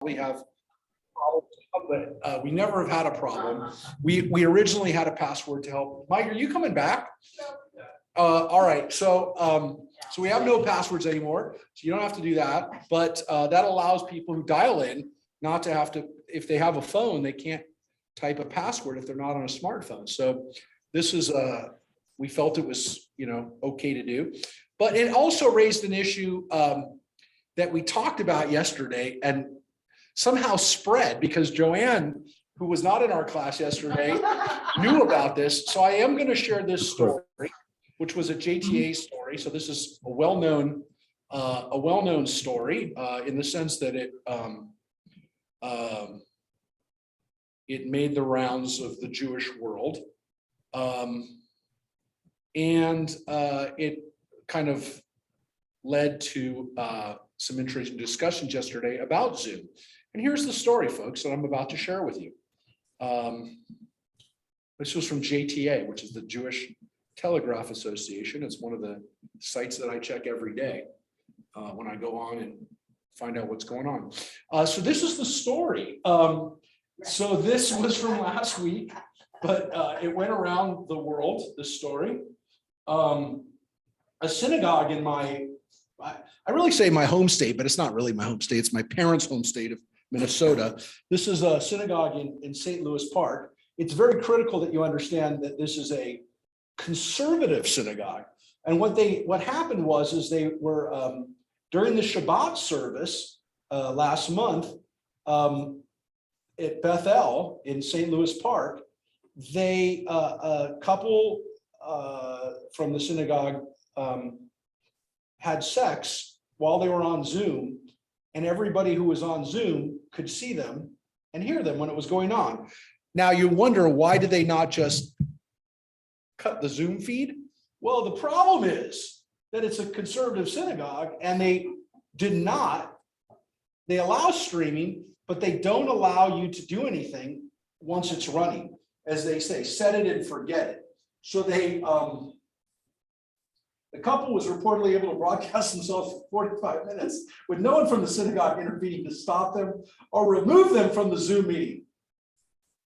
We have problems, but we never have had a problem. We originally had a password to help. Mike, are you coming back? All right, so we have no passwords anymore, so you don't have to do that. But that allows people who dial in not to have to, if they have a phone, they can't type a password if they're not on a smartphone. So this is we felt it was, okay to do. But it also raised an issue that we talked about yesterday and somehow spread because Joanne, who was not in our class yesterday, knew about this. So I am going to share this story, which was a JTA story. So this is a well-known story in the sense that it made the rounds of the Jewish world. And it kind of led to some interesting discussions yesterday about Zoom. And here's the story, folks, that I'm about to share with you. This was from JTA, which is the Jewish Telegraph Association. It's one of the sites that I check every day when I go on and find out what's going on. So this is the story. So this was from last week, but it went around the world, this story. A synagogue in I really say my home state, but it's not really my home state. It's my parents' home state of Minnesota. This is a synagogue in St. Louis Park. It's very critical that you understand that this is a conservative synagogue. And what happened was they were during the Shabbat service last month at Bethel in St. Louis Park, a couple from the synagogue had sex while they were on Zoom, and everybody who was on Zoom could see them and hear them when it was going on. Now you wonder, why did they not just cut the Zoom feed? Well, the problem is that it's a conservative synagogue and they allow streaming, but they don't allow you to do anything once it's running. As they say, set it and forget it. So the couple was reportedly able to broadcast themselves for 45 minutes with no one from the synagogue intervening to stop them or remove them from the Zoom meeting.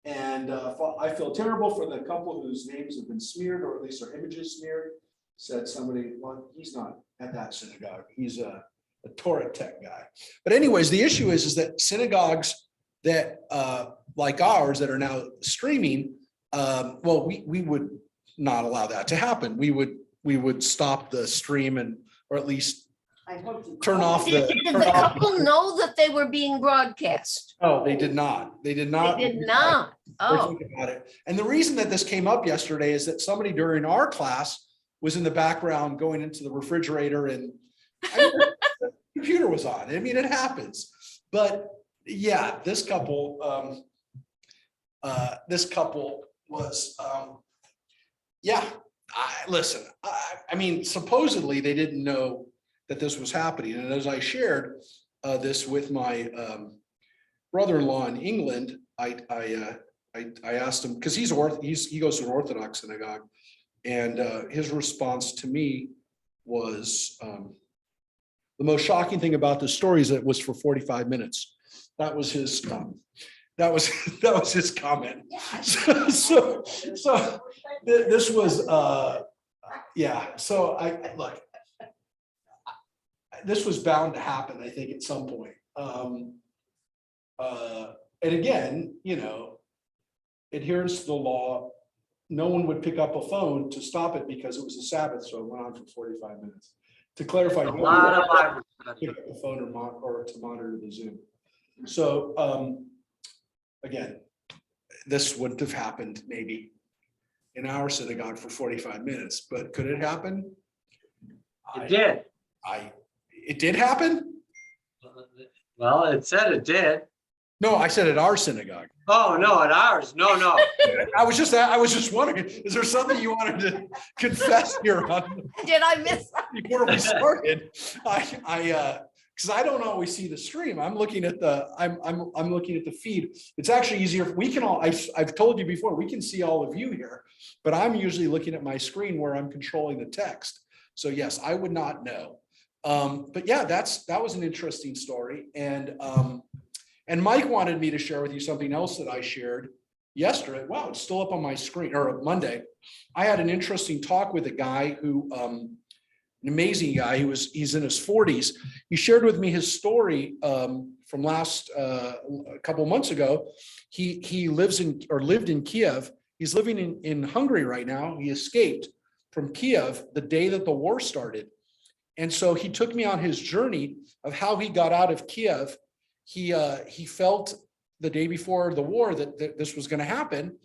And I feel terrible for the couple whose names have been smeared, or at least their images smeared. Said somebody, well, he's not at that synagogue. He's a Torah tech guy. But anyways, the issue is that synagogues that like ours that are now streaming, well, we would not allow that to happen. We would stop the stream or at least turn off the. Did the couple know that they were being broadcast? No, they did not. They did not. They did not. Oh, think about it. And the reason that this came up yesterday is that somebody during our class was in the background going into the refrigerator and the computer was on. I mean, it happens. But yeah, this couple was, listen, I mean, supposedly they didn't know that this was happening. And as I shared this with my brother-in-law in England, I asked him, because he goes to an Orthodox synagogue, and his response to me was, the most shocking thing about this story is that it was for 45 minutes. That was his that was his comment. So this was so look, this was bound to happen, I think, at some point. And again, adherence to the law, no one would pick up a phone to stop it because it was a Sabbath, so it went on for 45 minutes. To clarify, no one would pick up the phone or to monitor the Zoom. So again, this wouldn't have happened maybe in our synagogue for 45 minutes, but could it happen? It did. It did happen? Well, it said it did. No, I said at our synagogue. Oh, no, at ours. No. I was just wondering, is there something you wanted to confess here on? did I miss that? Before we started? Because I don't always see the stream. I'm looking at I'm looking at the feed. It's actually easier. We can all, I've told you before, we can see all of you here, but I'm usually looking at my screen where I'm controlling the text. So yes, I would not know. But yeah, that was an interesting story. And And Mike wanted me to share with you something else that I shared yesterday. Wow, it's still up on my screen, or Monday. I had an interesting talk with a guy who, an amazing guy. He's in his 40s. He shared with me his story from last a couple of months ago. He lives in, or lived in Kiev. He's living in Hungary right now. He escaped from Kiev the day that the war started. And so he took me on his journey of how he got out of Kiev. He felt the day before the war that this was going to happen.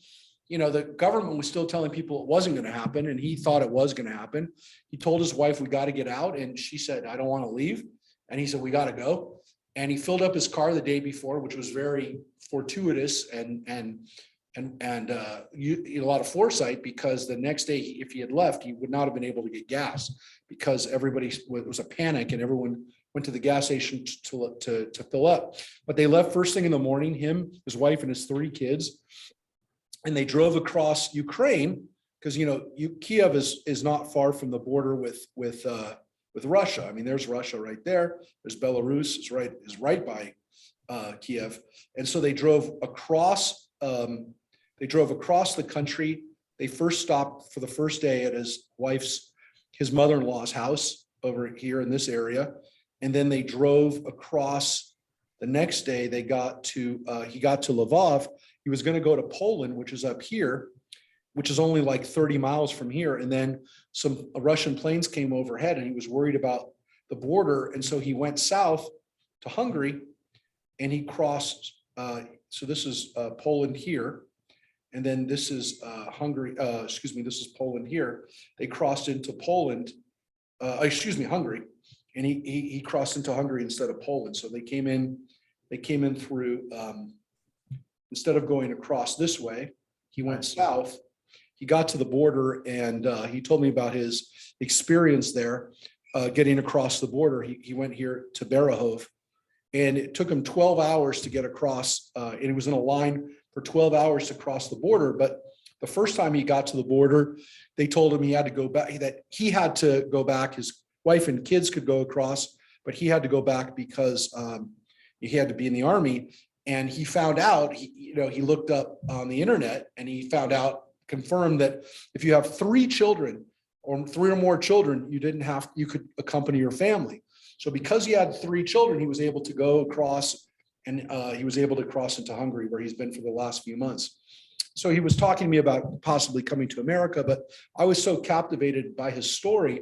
You know, the government was still telling people it wasn't going to happen, and he thought it was going to happen. He told his wife, "We got to get out." And she said, "I don't want to leave." And he said, "We got to go." And he filled up his car the day before, which was very fortuitous and a lot of foresight, because the next day, if he had left, he would not have been able to get gas, because it was a panic and everyone went to the gas station to fill up. But they left first thing in the morning, him, his wife, and his 3 kids. And they drove across Ukraine, because, you know, Kiev is not far from the border with Russia. I mean, there's Russia right there. There's Belarus is right by Kiev. And so they drove across the country. They first stopped for the first day at his mother-in-law's house over here in this area. And then they drove across. The next day he got to Lvov. He was going to go to Poland, which is up here, which is only like 30 miles from here. And then some Russian planes came overhead, and he was worried about the border. And so he went south to Hungary, and he crossed. So this is Poland here. And then this is Hungary. This is Poland here. They crossed into Poland, Hungary. And he crossed into Hungary instead of Poland. So they came in through, instead of going across this way, he went south. He got to the border, and he told me about his experience there, getting across the border. He went here to Berehov, and it took him 12 hours to get across. And he was in a line for 12 hours to cross the border. But the first time he got to the border, they told him he had to go back, that he had to go back. His wife and kids could go across, but he had to go back because he had to be in the army. And he found out, he looked up on the internet, and he confirmed that if you have 3 children or 3 or more children, you could accompany your family. So because he had 3 children, he was able to go across, and he was able to cross into Hungary, where he's been for the last few months. So he was talking to me about possibly coming to America, but I was so captivated by his story.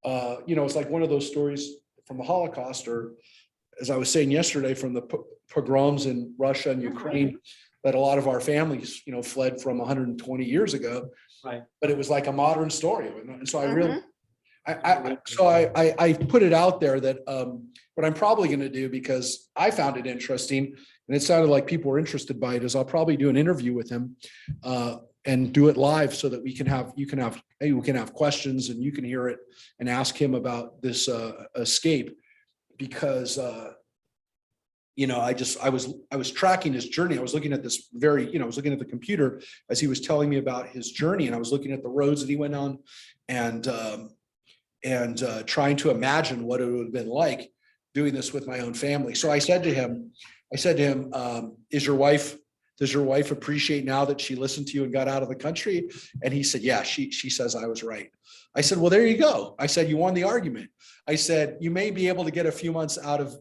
It's like one of those stories from the Holocaust, or as I was saying yesterday, from the pogroms in Russia and Ukraine, that a lot of our families, fled from 120 years ago. Right. But it was like a modern story. And so I really, I put it out there that what I'm probably going to do, because I found it interesting and it sounded like people were interested by it, is I'll probably do an interview with him and do it live, so that we can have questions, and you can hear it and ask him about this escape, because I was tracking his journey. I was looking at this I was looking at the computer as he was telling me about his journey, and I was looking at the roads that he went on, and trying to imagine what it would have been like doing this with my own family. So I said to him, does your wife appreciate now that she listened to you and got out of the country? And he said, yeah, she says I was right. I said, well, there you go. I said, you won the argument. I said, you may be able to get a few months out of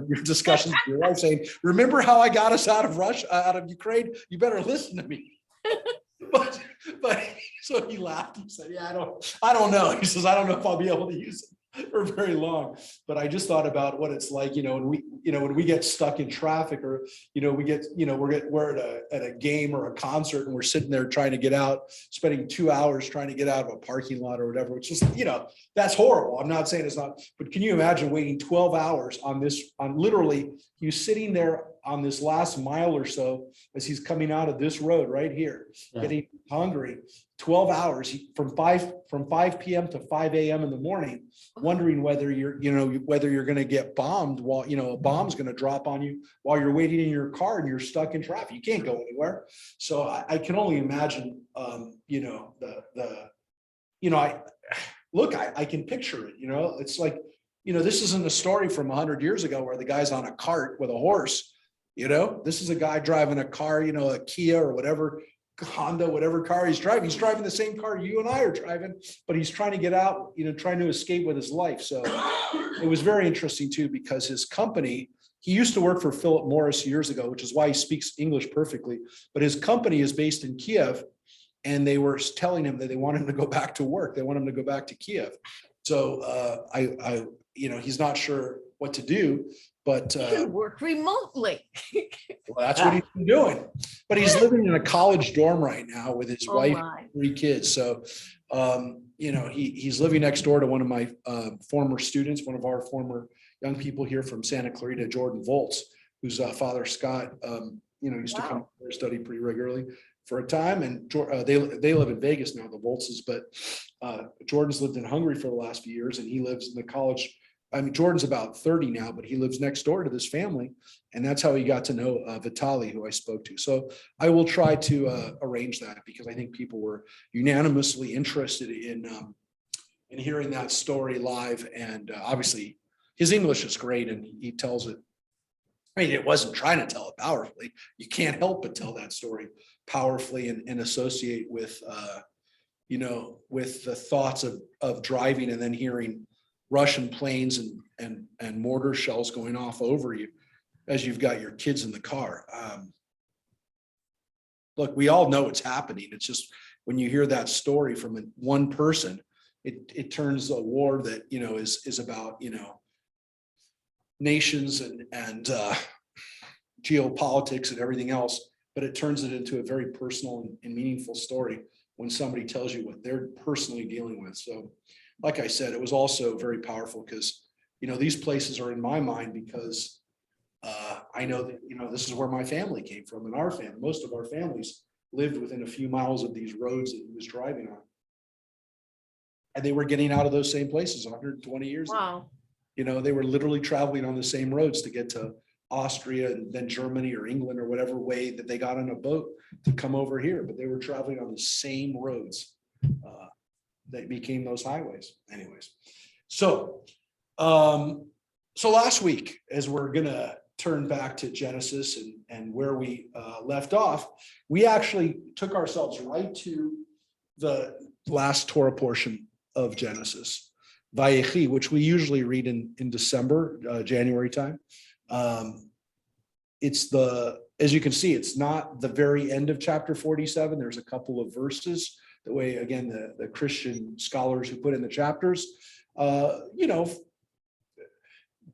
your discussions with your wife, saying, remember how I got us out of Russia, out of Ukraine? You better listen to me. But so he laughed. He said, yeah, I don't know. He says, I don't know if I'll be able to use it for very long. But I just thought about what it's like, when we get stuck in traffic, or we're at a game or a concert, and we're sitting there trying to get out, spending 2 hours trying to get out of a parking lot or whatever, which is, that's horrible. I'm not saying it's not, but can you imagine waiting 12 hours on literally you sitting there on this last mile or so as he's coming out of this road right here, getting hungry, 12 hours from 5 p.m. to 5 a.m. in the morning, wondering whether you're going to get bombed while, a bomb's going to drop on you while you're waiting in your car and you're stuck in traffic. You can't go anywhere. So I can only imagine, I can picture it, it's like, this isn't a story from 100 years ago where the guy's on a cart with a horse. This is a guy driving a car, a Kia or whatever, Honda, whatever car he's driving. He's driving the same car you and I are driving, but he's trying to get out, trying to escape with his life. So it was very interesting too, because his company, he used to work for Philip Morris years ago, which is why he speaks English perfectly. But his company is based in Kiev, and they were telling him that they want him to go back to work. They want him to go back to Kiev. So he's not sure what to do, but You can work remotely. well, that's what he's been doing. But he's living in a college dorm right now with his Oh, wife, my. 3 kids. So, he's living next door to one of my former students, one of our former young people here from Santa Clarita, Jordan Volts, whose father Scott, used to come Wow. here study pretty regularly for a time. And they live in Vegas now, the Voltses, but Jordan's lived in Hungary for the last few years, and he lives in the college. I mean, Jordan's about 30 now, but he lives next door to this family. And that's how he got to know Vitaly, who I spoke to. So I will try to arrange that, because I think people were unanimously interested in hearing that story live. And obviously his English is great, and he tells it. I mean, it wasn't trying to tell it powerfully. You can't help but tell that story powerfully and associate with, with the thoughts of driving and then hearing Russian planes and mortar shells going off over you as you've got your kids in the car. Look, we all know what's happening. It's just when you hear that story from one person, it turns a war that, is about, nations and geopolitics and everything else, but it turns it into a very personal and meaningful story when somebody tells you what they're personally dealing with. So like I said, it was also very powerful because, these places are in my mind because I know that, this is where my family came from, and our family, most of our families lived within a few miles of these roads that he was driving on. And they were getting out of those same places 120 years ago. Wow. They were literally traveling on the same roads to get to Austria and then Germany or England or whatever way that they got on a boat to come over here, but they were traveling on the same roads that became those highways. Anyways, so last week, as we're gonna turn back to Genesis and where we left off, we actually took ourselves right to the last Torah portion of Genesis, Vayechi, which we usually read in December, January time. As you can see, it's not the very end of chapter 47. There's a couple of verses. The way, again, the Christian scholars who put in the chapters,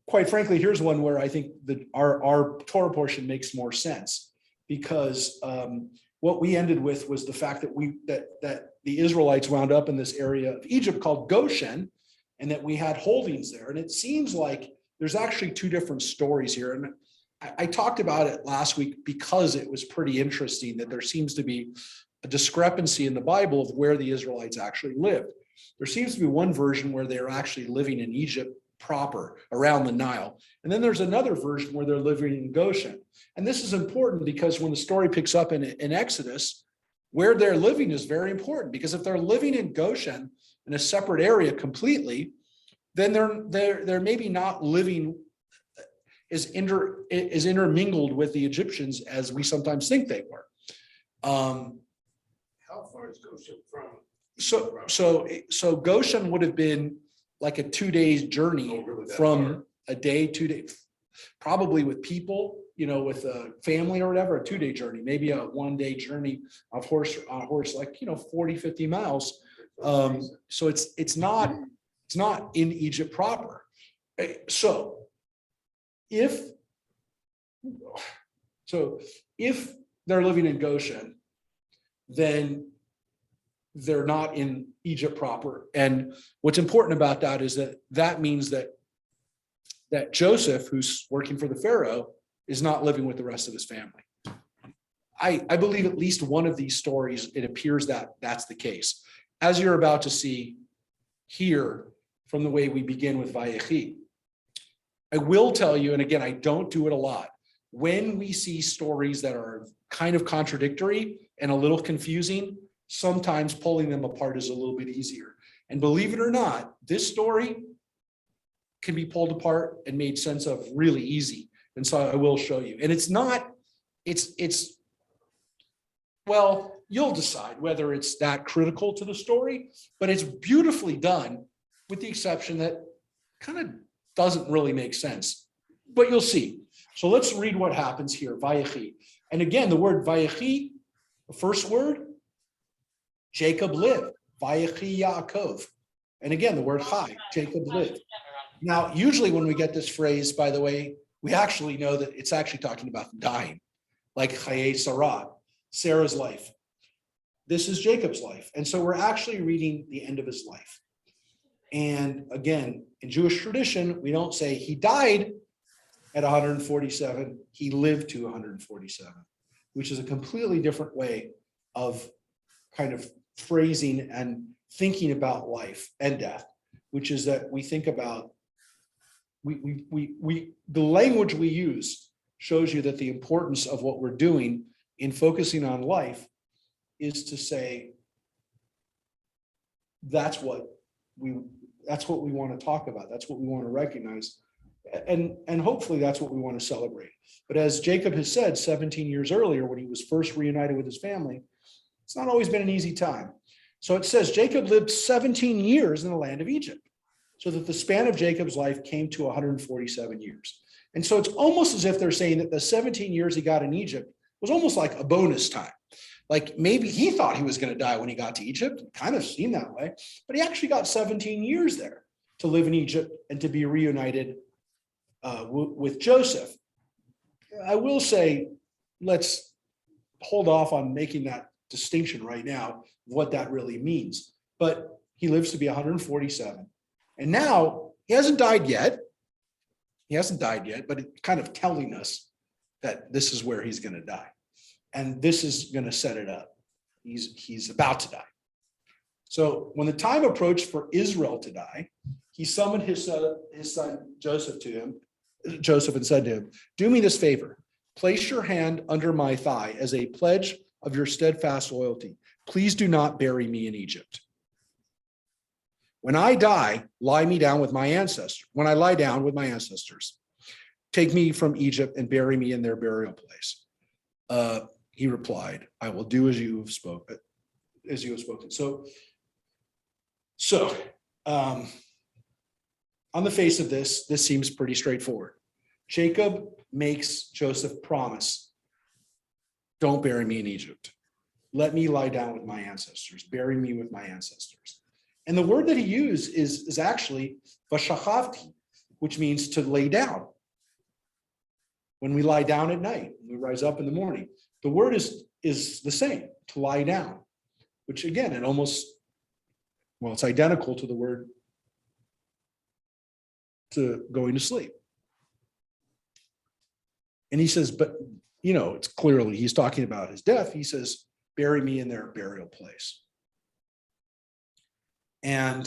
quite frankly, here's one where I think that our Torah portion makes more sense, because what we ended with was the fact that the Israelites wound up in this area of Egypt called Goshen, and that we had holdings there. And it seems like there's actually 2 different stories here. And I talked about it last week because it was pretty interesting that there seems to be a discrepancy in the Bible of where the Israelites actually lived. There seems to be one version where they're actually living in Egypt proper, around the Nile. And then there's another version where they're living in Goshen. And this is important because when the story picks up in Exodus, where they're living is very important, because if they're living in Goshen in a separate area completely, then they're maybe not living as intermingled with the Egyptians as we sometimes think they were. How far is Goshen from? So Goshen would have been like a 2 days journey Oh, really that from far? a day, 2 days, probably with people, with a family or whatever, a 2 day journey, maybe a 1 day journey of horse, like, 40, 50 miles. So it's not in Egypt proper. So if they're living in Goshen, then they're not in Egypt proper. And what's important about that is that means that Joseph, who's working for the Pharaoh, is not living with the rest of his family. I believe at least one of these stories, it appears that that's the case, as you're about to see here from the way we begin with Vayechi. I will tell you, and again, I don't do it a lot, when we see stories that are kind of contradictory and a little confusing, sometimes pulling them apart is a little bit easier. And believe it or not, this story can be pulled apart and made sense of really easy. And so I will show you. And it's not, well, you'll decide whether it's that critical to the story, but it's beautifully done, with the exception that kind of doesn't really make sense, but you'll see. So let's read what happens here, Vayechi. And again, the word Vayechi, the first word, Jacob lived, Vayechi Yaakov. And again, the word Chai, Jacob lived. Now, usually when we get this phrase, by the way, we actually know that it's actually talking about dying, like Chaye Sarah, Sarah's life. This is Jacob's life. And so we're actually reading the end of his life. And again, in Jewish tradition, we don't say he died at 147, he lived to 147, which is a completely different way of kind of phrasing and thinking about life and death, which is that we think about, the language we use shows you that the importance of what we're doing in focusing on life is to say, that's what we want to talk about. That's what we want to recognize. And hopefully that's what we want to celebrate. But as Jacob has said 17 years earlier, when he was first reunited with his family, it's not always been an easy time. So it says Jacob lived 17 years in the land of Egypt, so that the span of Jacob's life came to 147 years. And so it's almost as if they're saying that the 17 years he got in Egypt was almost like a bonus time. Like maybe he thought he was going to die when he got to Egypt. It kind of seemed that way, but he actually got 17 years there to live in Egypt and to be reunited with Joseph. I will say, let's hold off on making that distinction right now, what that really means. But he lives to be 147. And now he hasn't died yet. He hasn't died yet, but it's kind of telling us that this is where he's going to die. And this is going to set it up. He's about to die. So when the time approached for Israel to die, he summoned his son Joseph and said to him, "Do me this favor, place your hand under my thigh as a pledge of your steadfast loyalty. Please do not bury me in Egypt. When I die, lie me down with my ancestors. When I lie down with my ancestors, take me from Egypt and bury me in their burial place." He replied, "I will do as you have spoken. So on the face of this seems pretty straightforward. Jacob makes Joseph promise, don't bury me in Egypt. Let me lie down with my ancestors, bury me with my ancestors. And the word that he used is actually vashachavti, which means to lay down. When we lie down at night, we rise up in the morning, the word is the same, to lie down, which again, it's identical to the word to going to sleep. And he says, but it's clearly he's talking about his death. He says, bury me in their burial place. And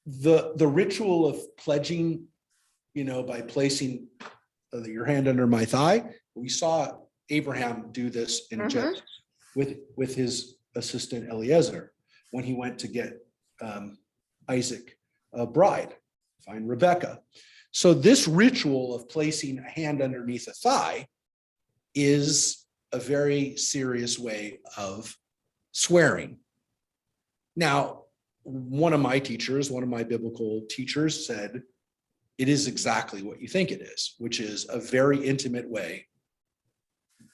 the ritual of pledging, by placing your hand under my thigh, we saw Abraham do this in Genesis with his assistant Eliezer when he went to get Isaac a bride, find Rebecca. So this ritual of placing a hand underneath a thigh is a very serious way of swearing. Now, one of my biblical teachers said, it is exactly what you think it is, which is a very intimate way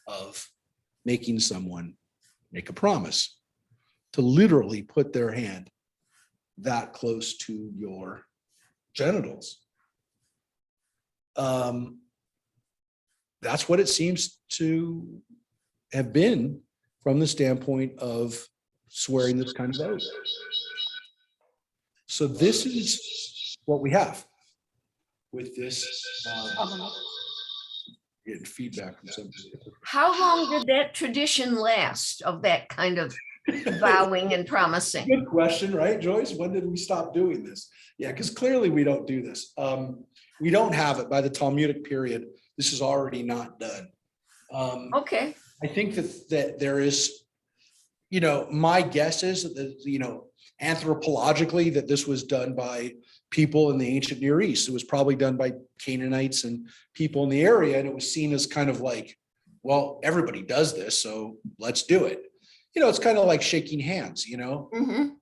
of making someone make a promise, to literally put their hand that close to your genitals. That's what it seems to have been from the standpoint of swearing this kind of oath. So this is what we have with this. Getting feedback from somebody. How long did that tradition last of that kind of vowing and promising? Good question, right, Joyce? When did we stop doing this? Yeah, because clearly we don't do this. We don't have it by the Talmudic period. This is already not done. Okay. I think that there is, my guess is that, anthropologically, that this was done by people in the ancient Near East. It was probably done by Canaanites and people in the area. And it was seen as kind of like, well, everybody does this, so let's do it. It's kind of like shaking hands, Mhm.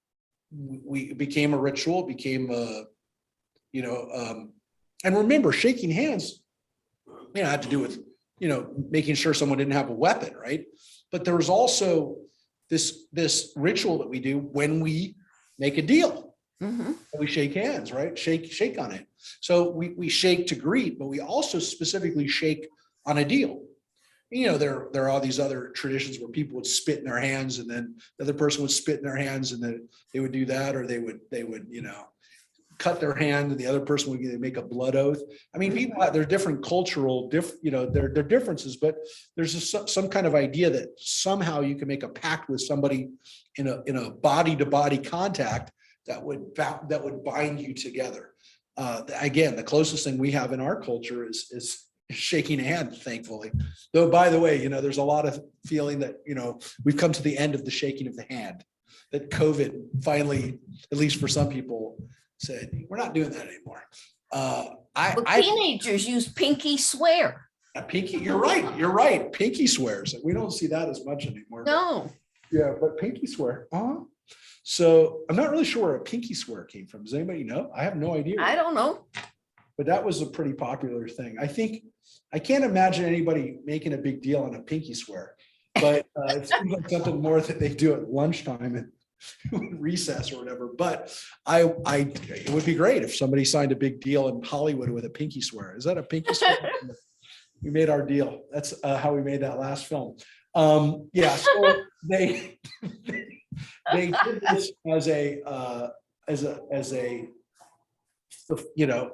it became a ritual, it became and remember, shaking hands, had to do with, making sure someone didn't have a weapon, right? But there was also this ritual that we do when we make a deal. Mhm. We shake hands, right? Shake on it. So we shake to greet, but we also specifically shake on a deal. There are all these other traditions where people would spit in their hands, and then the other person would spit in their hands, and then they would do that, or they would cut their hand, and the other person would make a blood oath. I mean, people have their different cultural, their differences, but there's just some kind of idea that somehow you can make a pact with somebody in a body to body contact that would bind you together. Again, the closest thing we have in our culture is shaking a hand, thankfully. Though, by the way, there's a lot of feeling that, we've come to the end of the shaking of the hand, that COVID finally, at least for some people, said, we're not doing that anymore. Teenagers use pinky swear. Pinky, you're right. Pinky swears. We don't see that as much anymore. No. Yeah, but pinky swear. So I'm not really sure where a pinky swear came from. Does anybody know? I have no idea. I don't know. But that was a pretty popular thing. I can't imagine anybody making a big deal on a pinky swear, but it seems like something more that they do at lunchtime and recess or whatever. But it would be great if somebody signed a big deal in Hollywood with a pinky swear. Is that a pinky swear? We made our deal. That's how we made that last film. Yeah, so they did this as a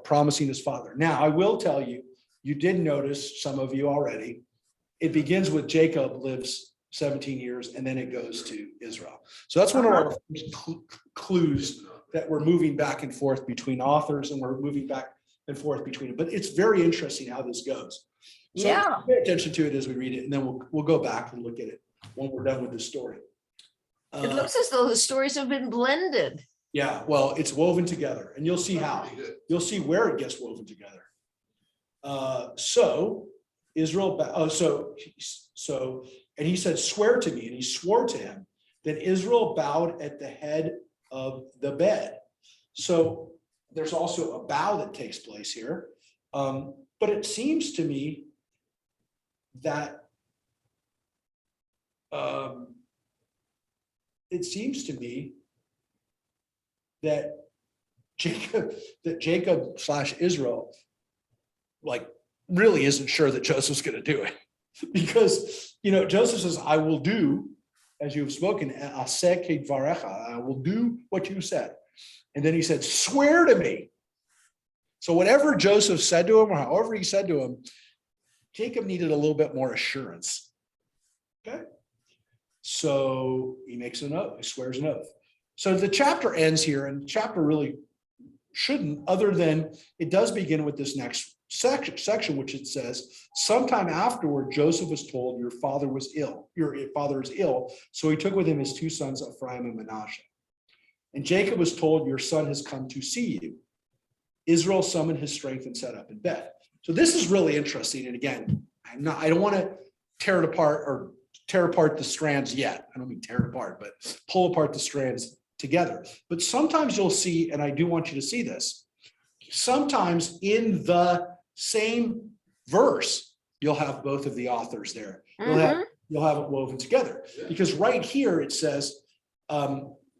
promising his father. Now, I will tell you, you did notice, some of you already, it begins with Jacob lives 17 years, and then it goes to Israel. So that's one of our clues that we're moving back and forth between authors, and we're moving back and forth between them. But it's very interesting how this goes. So Yeah. pay attention to it as we read it, and then we'll go back and look at it when we're done with the story. It looks as though the stories have been blended. Yeah, well, it's woven together, and you'll see how. You'll see where it gets woven together. So Israel, and he said, swear to me, and he swore to him. Then Israel bowed at the head of the bed. So there's also a bow that takes place here. But it seems to me that Jacob/Israel really isn't sure that Joseph's going to do it, because Joseph says, I will do as you have spoken, I will do what you said. And then he said, swear to me. So whatever Joseph said to him, or however he said to him, Jacob needed a little bit more assurance. Okay. So he makes an oath, he swears an oath. So the chapter ends here, and the chapter really shouldn't, other than it does begin with this next section, which it says, sometime afterward, Joseph was told, your father is ill. So he took with him his two sons, Ephraim and Manasseh. And Jacob was told, your son has come to see you. Israel summoned his strength and set up in Beth. So this is really interesting. And again, I don't want to tear apart the strands yet. I don't mean tear it apart, but pull apart the strands together. But sometimes you'll see, and I do want you to see this, sometimes in the same verse, you'll have both of the authors there. You'll have it woven together. Because right here it says,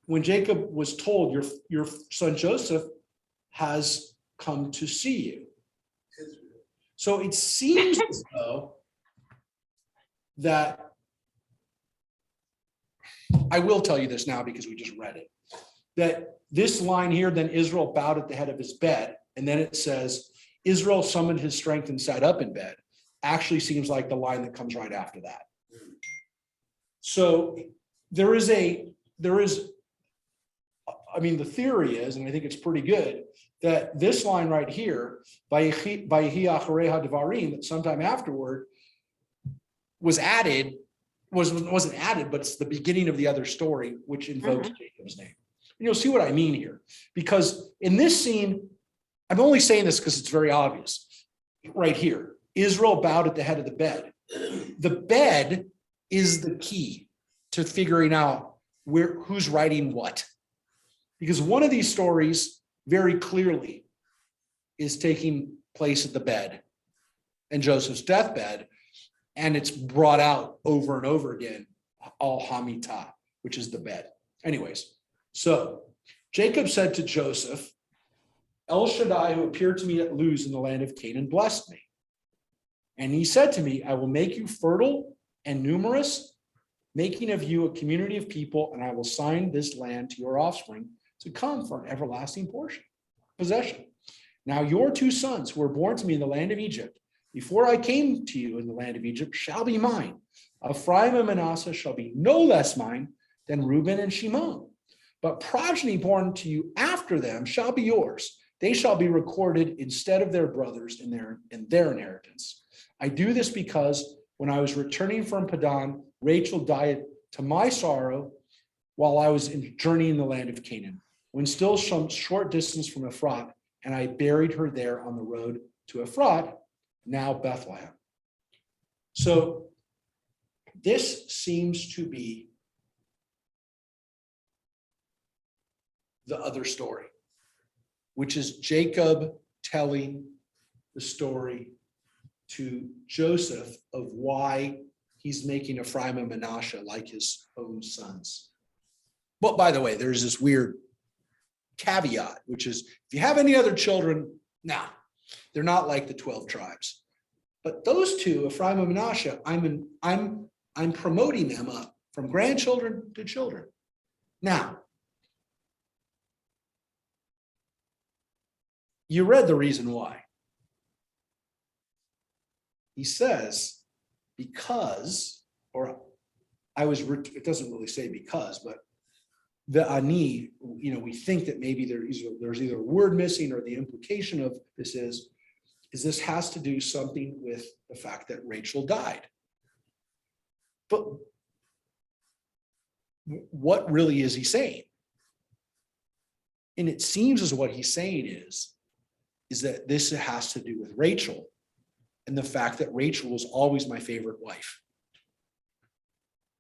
when Jacob was told, your son Joseph has come to see you. So it seems as though that, I will tell you this now because we just read it, that this line here, then Israel bowed at the head of his bed, and then it says, Israel summoned his strength and sat up in bed, actually seems like the line that comes right after that. So the theory is, and I think it's pretty good, that this line right here, that sometime afterward, was added wasn't added, but it's the beginning of the other story, which invokes Jacob's name. And you'll see what I mean here, because in this scene, I'm only saying this because it's very obvious. Right here, Israel bowed at the head of the bed. The bed is the key to figuring out who's writing what. Because one of these stories very clearly is taking place at the bed and Joseph's deathbed, and it's brought out over and over again, al Hamitah, which is the bed. Anyways, so Jacob said to Joseph, El Shaddai, who appeared to me at Luz in the land of Canaan, blessed me. And he said to me, I will make you fertile and numerous, making of you a community of people, and I will sign this land to your offspring to come for an everlasting possession. Now your 2 sons who were born to me in the land of Egypt, before I came to you in the land of Egypt, shall be mine. Ephraim and Manasseh shall be no less mine than Reuben and Shimon. But progeny born to you after them shall be yours. They shall be recorded instead of their brothers in their inheritance. I do this because when I was returning from Padan, Rachel died to my sorrow while I was journeying in the land of Canaan, when still some short distance from Ephrat, and I buried her there on the road to Ephrat, now Bethlehem. So this seems to be the other story, which is Jacob telling the story to Joseph of why he's making Ephraim and Manasseh like his own sons. But by the way, there's this weird caveat, which is if you have any other children, nah, they're not like the 12 tribes. But those 2, Ephraim and Manasseh, I'm promoting them up from grandchildren to children. Now, you read the reason why. He says, because, or it doesn't really say because, but the ani, we think that maybe there's either a word missing, or the implication of this is this has to do something with the fact that Rachel died. But what really is he saying? And it seems as what he's saying is that this has to do with Rachel and the fact that Rachel was always my favorite wife.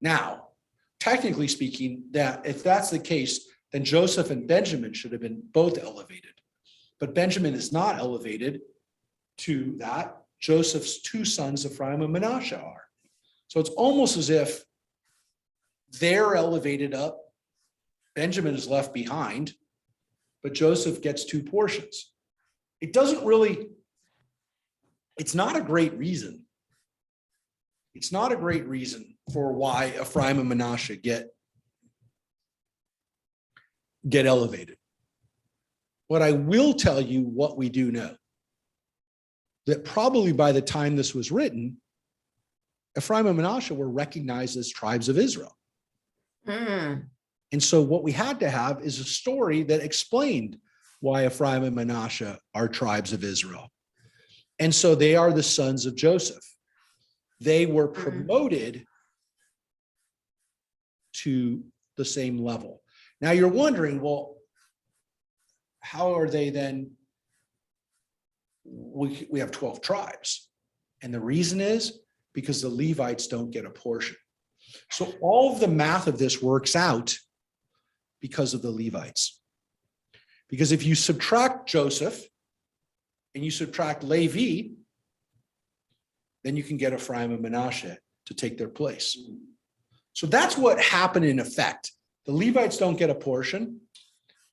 Now, technically speaking, that if that's the case, then Joseph and Benjamin should have been both elevated. But Benjamin is not elevated to that. Joseph's 2 sons, Ephraim and Manasseh, are. So it's almost as if they're elevated up, Benjamin is left behind, but Joseph gets 2 portions. It doesn't really, it's not a great reason. It's not a great reason for why Ephraim and Manasseh get elevated. But I will tell you what we do know. That probably by the time this was written, Ephraim and Manasseh were recognized as tribes of Israel. And so what we had to have is a story that explained why Ephraim and Manasseh are tribes of Israel. And so they are the sons of Joseph. They were promoted to the same level. Now you're wondering, well, how are they then? We have 12 tribes. And the reason is because the Levites don't get a portion. So all of the math of this works out because of the Levites. Because if you subtract Joseph and you subtract Levi, then you can get Ephraim and Manasseh to take their place. So that's what happened in effect. The Levites don't get a portion.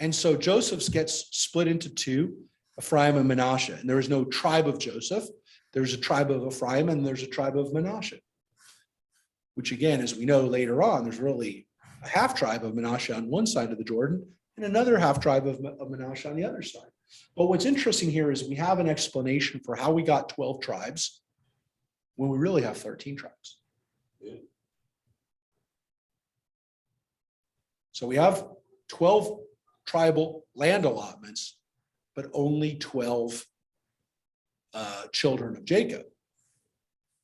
And so Joseph's gets split into 2, Ephraim and Manasseh. And there is no tribe of Joseph. There's a tribe of Ephraim and there's a tribe of Manasseh. Which again, as we know later on, there's really a half tribe of Manasseh on one side of the Jordan and another half tribe of Manasseh on the other side. But what's interesting here is we have an explanation for how we got 12 tribes when we really have 13 tribes. So we have 12 tribal land allotments, but only 12 children of Jacob.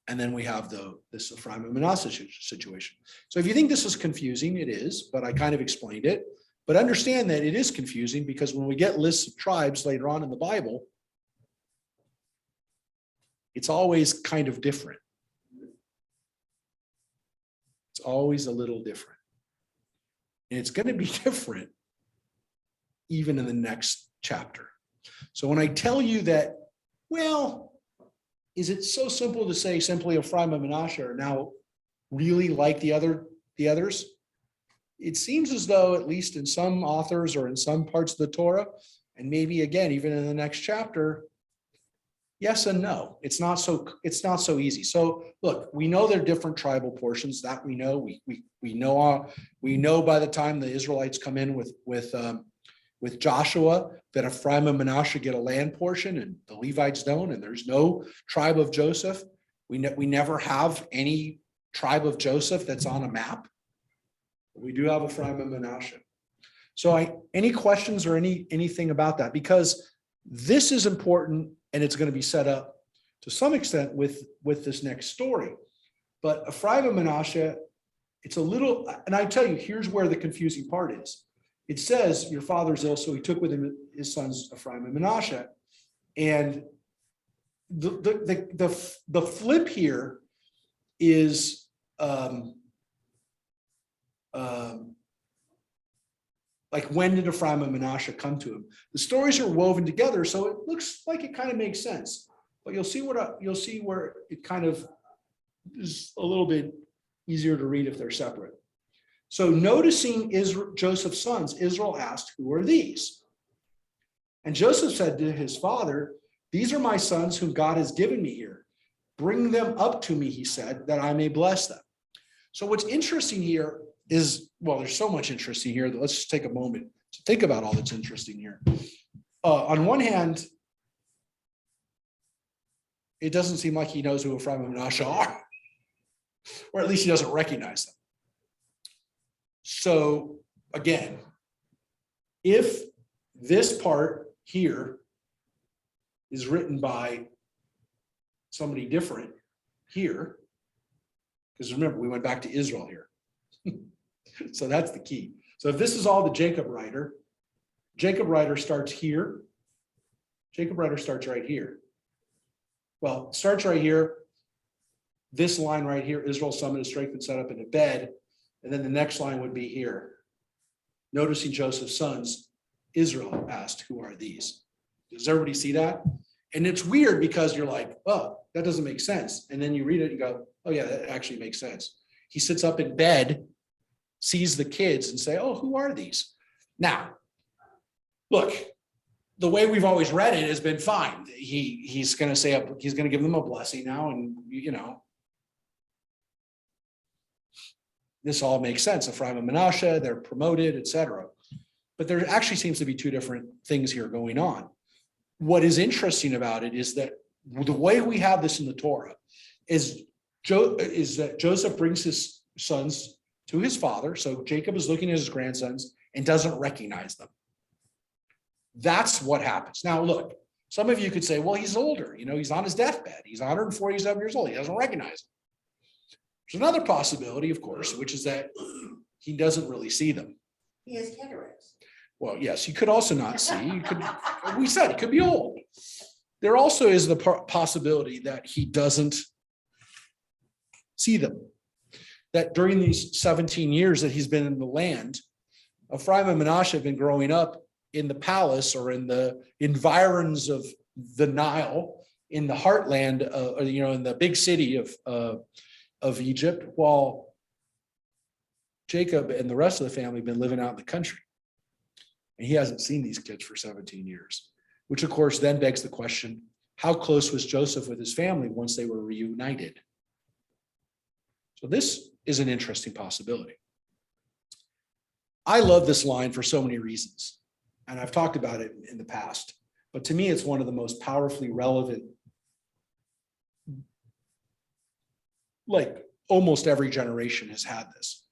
And then we have this Ephraim and Manasseh situation. So if you think this is confusing, it is, but I kind of explained it. But understand that it is confusing because when we get lists of tribes later on in the Bible, it's always kind of different. It's always a little different. And it's going to be different even in the next chapter. So when I tell you that, well, is it so simple to say simply Ephraim and Manasseh are now really like the others? It seems as though, at least in some authors or in some parts of the Torah, and maybe again, even in the next chapter, yes and no. It's not so easy. So look, we know they're different tribal portions. That we know. We know by the time the Israelites come in with Joshua that Ephraim and Manasseh get a land portion and the Levites don't, and there's no tribe of Joseph. We never have any tribe of Joseph that's on a map. We do have Ephraim and Manasseh. So any questions or anything about that? Because this is important and it's going to be set up to some extent with this next story. But Ephraim and Manasseh, it's a little, and I tell you, here's where the confusing part is. It says your father's ill, so he took with him his sons Ephraim and Manasseh. And the flip here is like, when did Ephraim and Manasseh come to him? The stories are woven together, so it looks like it kind of makes sense. But you'll see where it kind of is a little bit easier to read if they're separate. So noticing Joseph's sons, Israel asked, "Who are these?" And Joseph said to his father, "These are my sons whom God has given me here. Bring them up to me," he said, "that I may bless them." So what's interesting here is, well, there's so much interesting here that let's just take a moment to think about all that's interesting here. On one hand, it doesn't seem like he knows who Ephraim and Manasseh are, or at least he doesn't recognize them. So again, if this part here is written by somebody different here, because remember, we went back to Israel here. So that's the key. So if this is all the Jacob writer starts here. Jacob writer starts right here. Well, it starts right here. This line right here, Israel summoned, strengthened, set up in a bed. And then the next line would be here. Noticing Joseph's sons, Israel asked, "Who are these?" Does everybody see that? And it's weird because you're like, oh, that doesn't make sense. And then you read it and go, oh yeah, that actually makes sense. He sits up in bed, sees the kids and say, oh, who are these? Now, look, the way we've always read it has been fine. He's going to say, he's going to give them a blessing now. And this all makes sense. Ephraim and Manasseh, they're promoted, etc. But there actually seems to be two different things here going on. What is interesting about it is that the way we have this in the Torah is that Joseph brings his sons to his father. So Jacob is looking at his grandsons and doesn't recognize them. That's what happens. Now, look, some of you could say, well, he's older. He's on his deathbed. He's 147 years old. He doesn't recognize them. There's another possibility, of course, which is that he doesn't really see them. He has cataracts. Well, yes, you could also not see. We said he could be old. There also is the possibility that he doesn't see them. That during these 17 years that he's been in the land, Ephraim and Manasseh have been growing up in the palace or in the environs of the Nile, in the heartland, in the big city of Egypt, while Jacob and the rest of the family have been living out in the country. And he hasn't seen these kids for 17 years, which of course then begs the question, how close was Joseph with his family once they were reunited? So this is an interesting possibility. I love this line for so many reasons, and I've talked about it in the past, but to me, it's one of the most powerfully relevant. Like almost every generation has had this,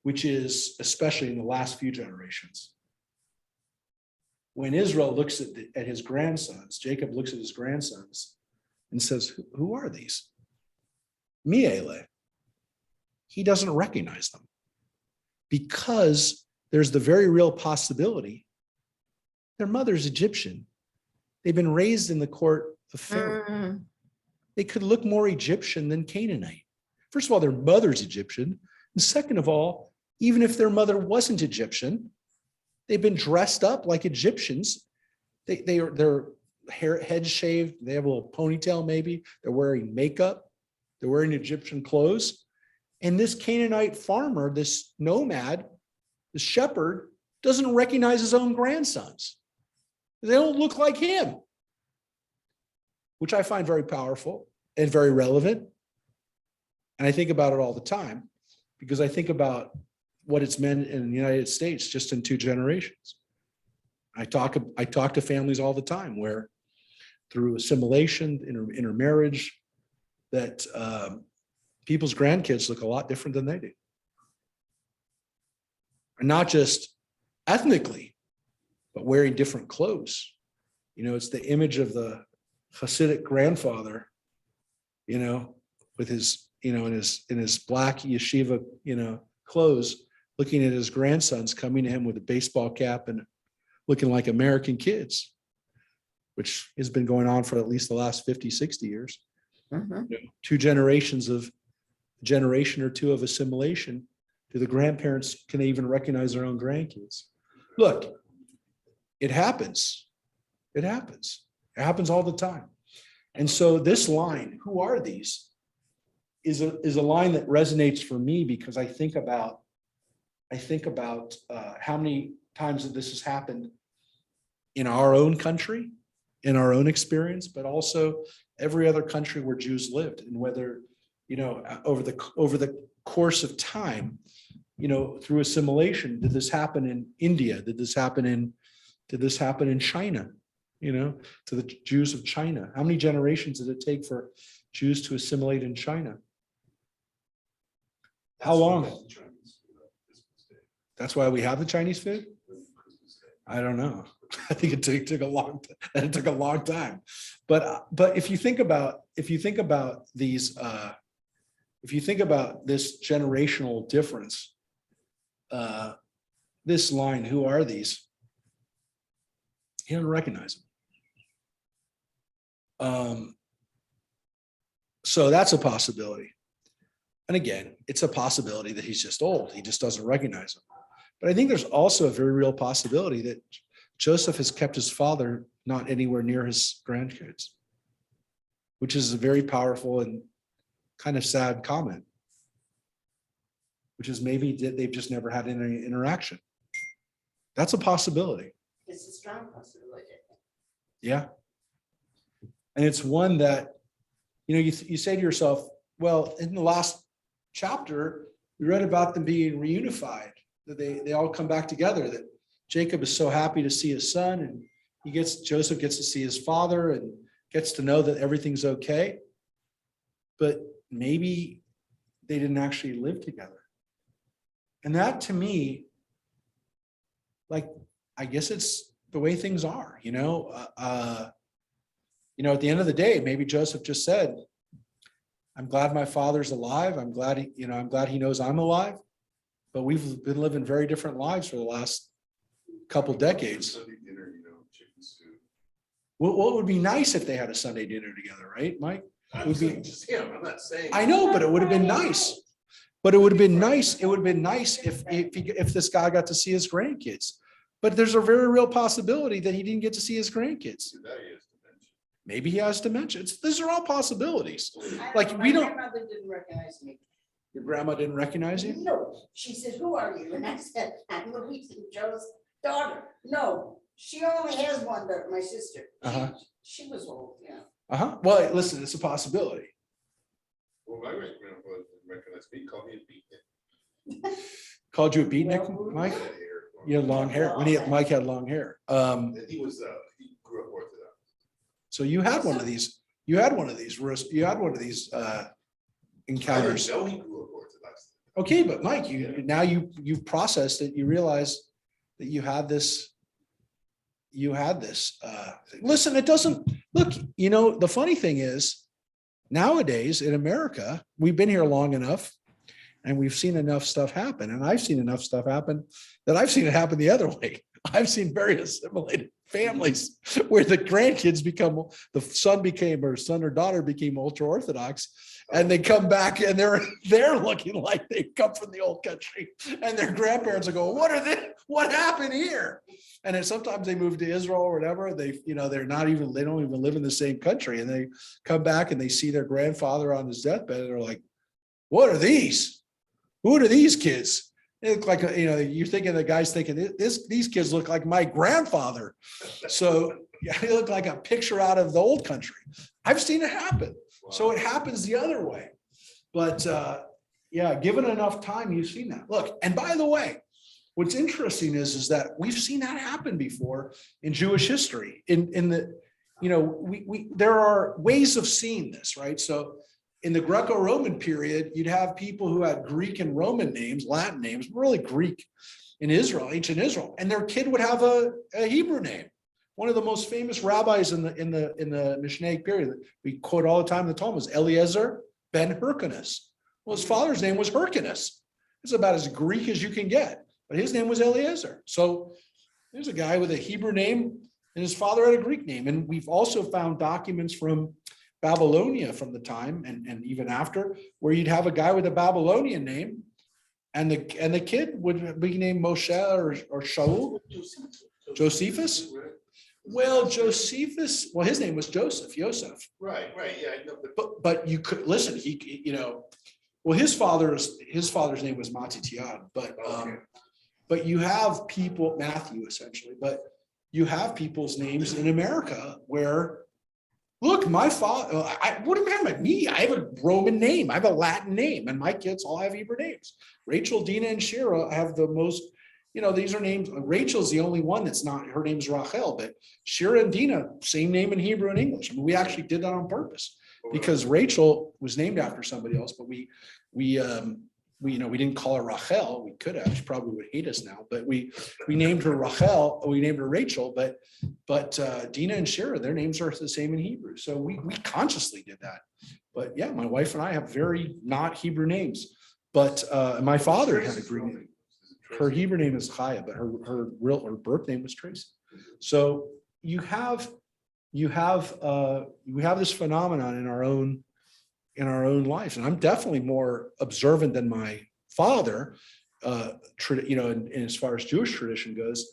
which is especially in the last few generations. When Israel looks at his grandsons, Jacob looks at his grandsons and says, who are these? Miele, he doesn't recognize them because there's the very real possibility their mother's Egyptian. They've been raised in the court of Pharaoh. Mm, They could look more Egyptian than Canaanite. First of all, their mother's Egyptian. And second of all, even if their mother wasn't Egyptian, they've been dressed up like Egyptians. Their hair, head shaved, they have a little ponytail maybe. They're wearing makeup. They're wearing Egyptian clothes. And this Canaanite farmer, this nomad, the shepherd, doesn't recognize his own grandsons. They don't look like him, which I find very powerful and very relevant. And I think about it all the time because I think about what it's meant in the United States just in 2 generations. I talk to families all the time where through assimilation, intermarriage, that people's grandkids look a lot different than they do. And not just ethnically, but wearing different clothes. You know, it's the image of the Hasidic grandfather, you know, with his, you know, in his black yeshiva, you know, clothes, looking at his grandsons coming to him with a baseball cap and looking like American kids, which has been going on for at least the last 50, 60 years. mhm. 2 generations of generation or 2 of assimilation. Do the grandparents, can they even recognize their own grandkids? Look, it happens. It happens. It happens all the time. And so this line, who are these, is a line that resonates for me because I think about how many times that this has happened in our own country, in our own experience, but also every other country where Jews lived, and whether, you know, over the course of time, you know, through assimilation, did this happen in India? Did this happen in China? You know, to the Jews of China? How many generations did it take for Jews to assimilate in China? How long? That's why we have the Chinese food? I don't know. I think it took a long time. But if you think about these, if you think about this generational difference, this line, who are these? He doesn't recognize them. So that's a possibility. And again, it's a possibility that he's just old. He just doesn't recognize them. But I think there's also a very real possibility that Joseph has kept his father not anywhere near his grandkids, which is a very powerful and kind of sad comment, which is maybe they've just never had any interaction. That's a possibility. It's a strong possibility. Yeah. And it's one that, you know, you say to yourself, well, in the last chapter, we read about them being reunified, that they all come back together, that Jacob is so happy to see his son, and Joseph gets to see his father and gets to know that everything's okay. But maybe they didn't actually live together. And that, to me, like, I guess it's the way things are, you know. At the end of the day, maybe Joseph just said, I'm glad my father's alive. I'm glad he knows I'm alive. But we've been living very different lives for the last couple decades. What would be nice if they had a Sunday dinner together, right, Mike? I'm saying just him. I'm not saying. I know, but it would have been nice. But it would have been nice. It would have been nice if this guy got to see his grandkids. But there's a very real possibility that he didn't get to see his grandkids. Maybe he has dementia. These are all possibilities. Like, we don't. My grandmother didn't recognize me. Your grandma didn't recognize you? No, she said, who are you? And I said, I'm Louise and Joe's daughter. No, she only has one daughter, my sister. Uh-huh. She was old, yeah. Uh-huh. Well, listen, it's a possibility. Well, my great grandfather didn't recognize me, called me a beatnik. Called you a beatnik, Mike? You had long hair. Mike had long hair. And he grew up Orthodox. So you had one of these. You had one of these encounters. I didn't know he grew up Orthodox. Okay, but Mike, you've processed it. You realize that you had this. Listen, it doesn't look. You know, the funny thing is, Nowadays in America, we've been here long enough and we've seen enough stuff happen. And I've seen enough stuff happen that I've seen it happen the other way. I've seen very assimilated families where the grandkids the son or daughter became ultra Orthodox, and they come back and they're looking like they come from the old country, and their grandparents are going, what happened here? And then sometimes they move to Israel or whatever. They don't even live in the same country, and they come back and they see their grandfather on his deathbed and they're like, what are these? Who are these kids? They look like, you're thinking the guy's thinking these kids look like my grandfather. So yeah, they look like a picture out of the old country. I've seen it happen. So it happens the other way. But yeah, given enough time, you've seen that. Look, and by the way, what's interesting is that we've seen that happen before in Jewish history. There are ways of seeing this, right? So in the Greco-Roman period, you'd have people who had Greek and Roman names, Latin names, really Greek in Israel, ancient Israel, and their kid would have a Hebrew name. One of the most famous rabbis in the Mishnaic period that we quote all the time in the Talmud was Eliezer ben Hyrcanus. Well, his father's name was Hyrcanus. It's about as Greek as you can get, but his name was Eliezer. So there's a guy with a Hebrew name, and his father had a Greek name. And we've also found documents from Babylonia from the time and even after, where you'd have a guy with a Babylonian name, and the kid would be named Moshe or Shaul, Josephus. Well, Josephus, his name was Yosef. Right, yeah, I know. But you could listen, his father's name was Matityahu, but you have people, Matthew essentially, but you have people's names in America where, look, my father, what about me? I have a Roman name, I have a Latin name, and my kids all have Hebrew names. Rachel, Dina, and Shira have the most, these are names. Rachel's the only one that's not, her name's Rachel, but Shira and Dina, same name in Hebrew and English. I mean, we actually did that on purpose because Rachel was named after somebody else, but we didn't call her Rachel. We could have. She probably would hate us now, but we named her Rachel. We named her Rachel, but Dina and Shira, their names are the same in Hebrew. So we consciously did that. But yeah, my wife and I have very not Hebrew names. But my father had a Greek name. Her Hebrew name is Chaya, but her birth name was Tracy. So we have this phenomenon in our own lives, and I'm definitely more observant than my father. And as far as Jewish tradition goes,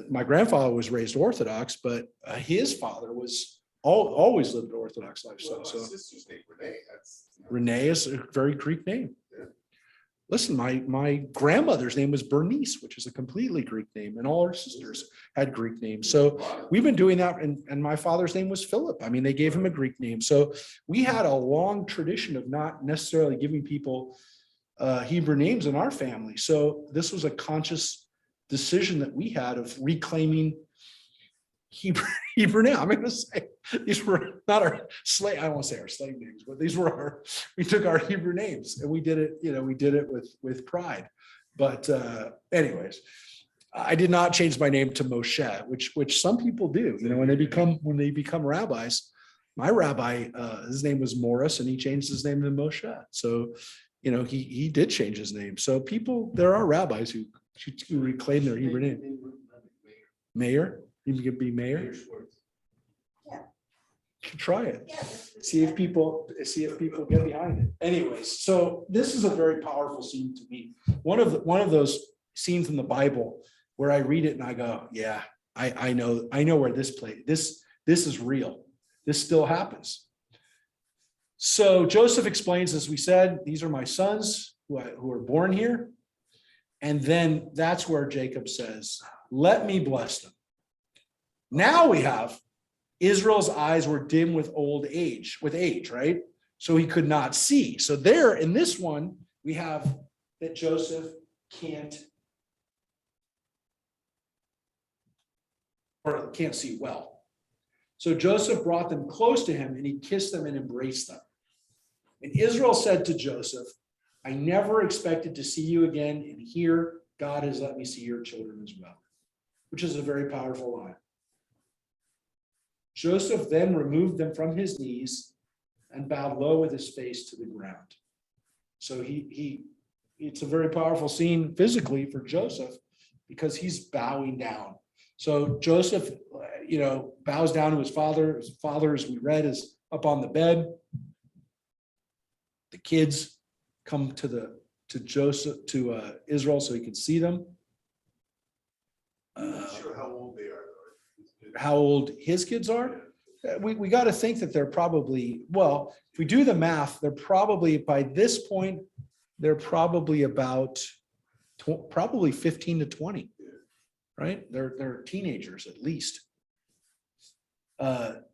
my grandfather was raised Orthodox, but his father was always lived an Orthodox lifestyle. Well, So my sister's name Renee. Renee is a very Greek name. Listen, my grandmother's name was Bernice, which is a completely Greek name, and all her sisters had Greek names. So we've been doing that, and my father's name was Philip. I mean, they gave him a Greek name. So we had a long tradition of not necessarily giving people Hebrew names in our family. So this was a conscious decision that we had of reclaiming Hebrew name. I'm going to say these were not our slave. I won't say our slave names, but we took our Hebrew names and we did it with pride. But anyways, I did not change my name to Moshe, which some people do. When they become rabbis. My rabbi, his name was Morris, and he changed his name to Moshe. So, he did change his name. So there are rabbis who reclaim their Hebrew name. Mayor. You could be mayor. Yeah. Try it. Yeah. See if people get behind it. Anyways, so this is a very powerful scene to me. One of those scenes in the Bible where I read it and I go, yeah, I know where this plays. This is real. This still happens. So Joseph explains, as we said, these are my sons who are born here. And then that's where Jacob says, let me bless them. Now we have Israel's eyes were dim with age, right? So he could not see. So there in this one, we have that Joseph can't see well. So Joseph brought them close to him and he kissed them and embraced them. And Israel said to Joseph, I never expected to see you again, and here God has let me see your children as well, which is a very powerful line. Joseph then removed them from his knees and bowed low with his face to the ground. So it's a very powerful scene physically for Joseph because he's bowing down. So Joseph, bows down to his father. His father, as we read, is up on the bed. The kids come to Israel so he can see them. I'm not sure how old they are, though. How old his kids are? We got to think that they're probably, well, if we do the math, they're probably by this point, they're probably about probably 15 to 20, right? They're teenagers at least.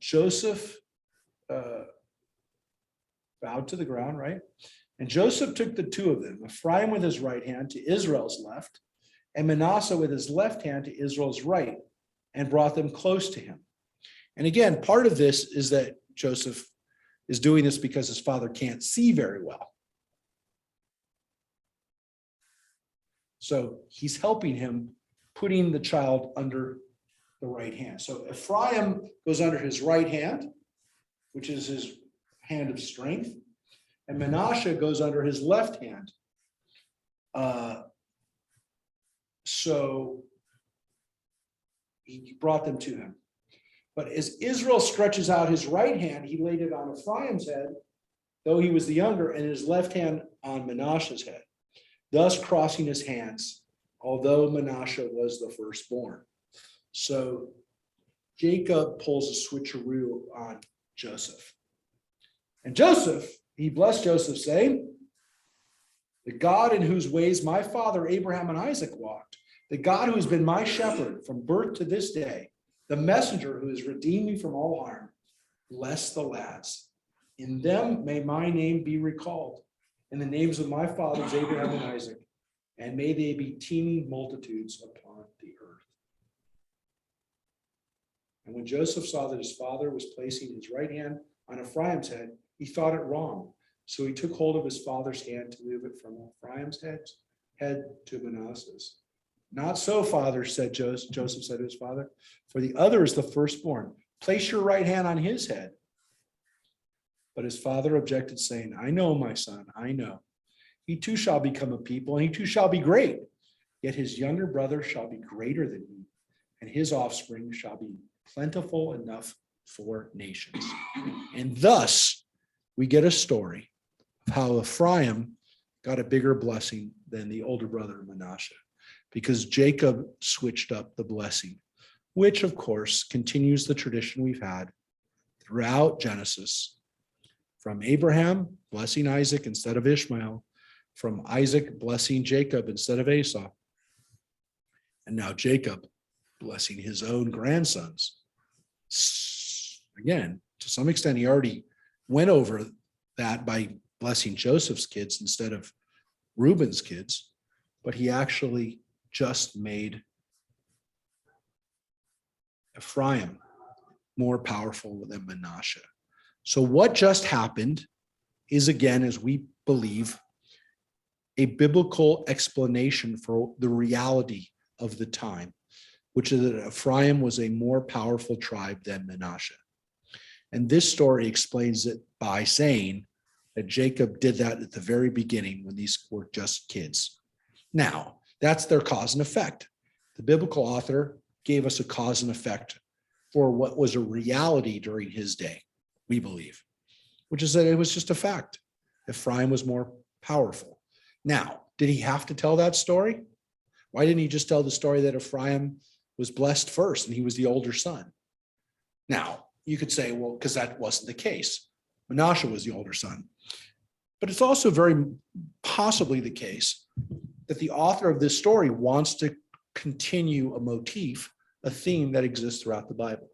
Joseph bowed to the ground, right? And Joseph took the two of them, Ephraim with his right hand to Israel's left, and Manasseh with his left hand to Israel's right, and brought them close to him. And again, part of this is that Joseph is doing this because his father can't see very well. So he's helping him, putting the child under the right hand. So Ephraim goes under his right hand, which is his hand of strength, and Manasseh goes under his left hand. So he brought them to him. But as Israel stretches out his right hand, he laid it on Ephraim's head, though he was the younger, and his left hand on Manasseh's head, thus crossing his hands, although Manasseh was the firstborn. So Jacob pulls a switcheroo on Joseph. And Joseph, he blessed Joseph, saying, "The God in whose ways my father Abraham and Isaac walked, the God who has been my shepherd from birth to this day, the messenger who has redeemed me from all harm, bless the lads. In them may my name be recalled, and the names of my fathers Abraham and Isaac, and may they be teeming multitudes upon the earth." And when Joseph saw that his father was placing his right hand on Ephraim's head, he thought it wrong. So he took hold of his father's hand to move it from Ephraim's head to Manasseh's. "Not so, father," said Joseph said to his father, "for the other is the firstborn. Place your right hand on his head." But his father objected, saying, "I know, my son, I know. He too shall become a people, and he too shall be great. Yet his younger brother shall be greater than he, and his offspring shall be plentiful enough for nations." And thus we get a story of how Ephraim got a bigger blessing than the older brother Manasseh, because Jacob switched up the blessing, which of course continues the tradition we've had throughout Genesis, from Abraham blessing Isaac instead of Ishmael, from Isaac blessing Jacob instead of Esau, and now Jacob blessing his own grandsons. Again, to some extent, he already went over that by blessing Joseph's kids instead of Reuben's kids, but he actually just made Ephraim more powerful than Manasseh. So what just happened is, again, as we believe, a biblical explanation for the reality of the time, which is that Ephraim was a more powerful tribe than Manasseh. And this story explains it by saying that Jacob did that at the very beginning when these were just kids. Now, that's their cause and effect. The biblical author gave us a cause and effect for what was a reality during his day, we believe, which is that it was just a fact. Ephraim was more powerful. Now, did he have to tell that story? Why didn't he just tell the story that Ephraim was blessed first and he was the older son? Now, you could say, well, because that wasn't the case. Manasseh was the older son. But it's also very possibly the case that the author of this story wants to continue a motif, a theme that exists throughout the Bible,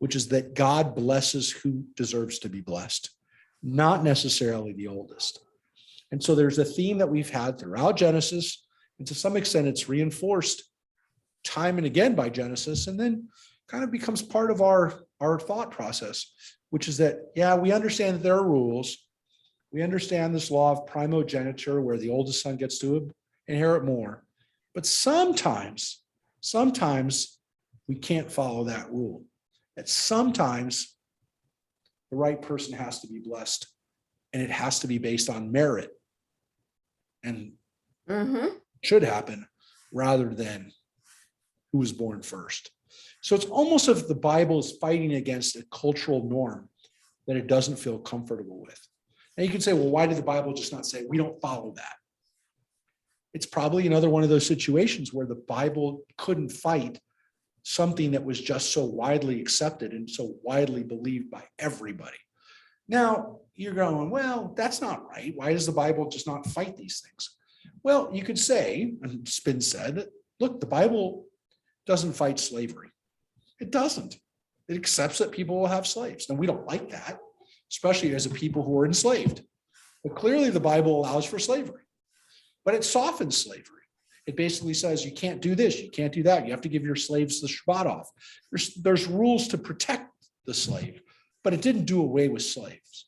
which is that God blesses who deserves to be blessed, not necessarily the oldest. And so there's a theme that we've had throughout Genesis, and to some extent it's reinforced time and again by Genesis, and then kind of becomes part of our thought process, which is that, yeah, we understand that there are rules. We understand this law of primogeniture where the oldest son gets to inherit more. But sometimes we can't follow that rule. That sometimes the right person has to be blessed, and it has to be based on merit, and should happen rather than who was born first. So it's almost as if the Bible is fighting against a cultural norm that it doesn't feel comfortable with. And you can say, well, why did the Bible just not say we don't follow that? It's probably another one of those situations where the Bible couldn't fight something that was just so widely accepted and so widely believed by everybody. Now you're going, well, that's not right. Why does the Bible just not fight these things? Well, you could say, and it's been said, look, the Bible doesn't fight slavery. It doesn't. It accepts that people will have slaves. And we don't like that, especially as a people who are enslaved. But clearly the Bible allows for slavery, but it softens slavery. It basically says you can't do this, you can't do that. You have to give your slaves the Shabbat off. There's rules to protect the slave, but it didn't do away with slaves.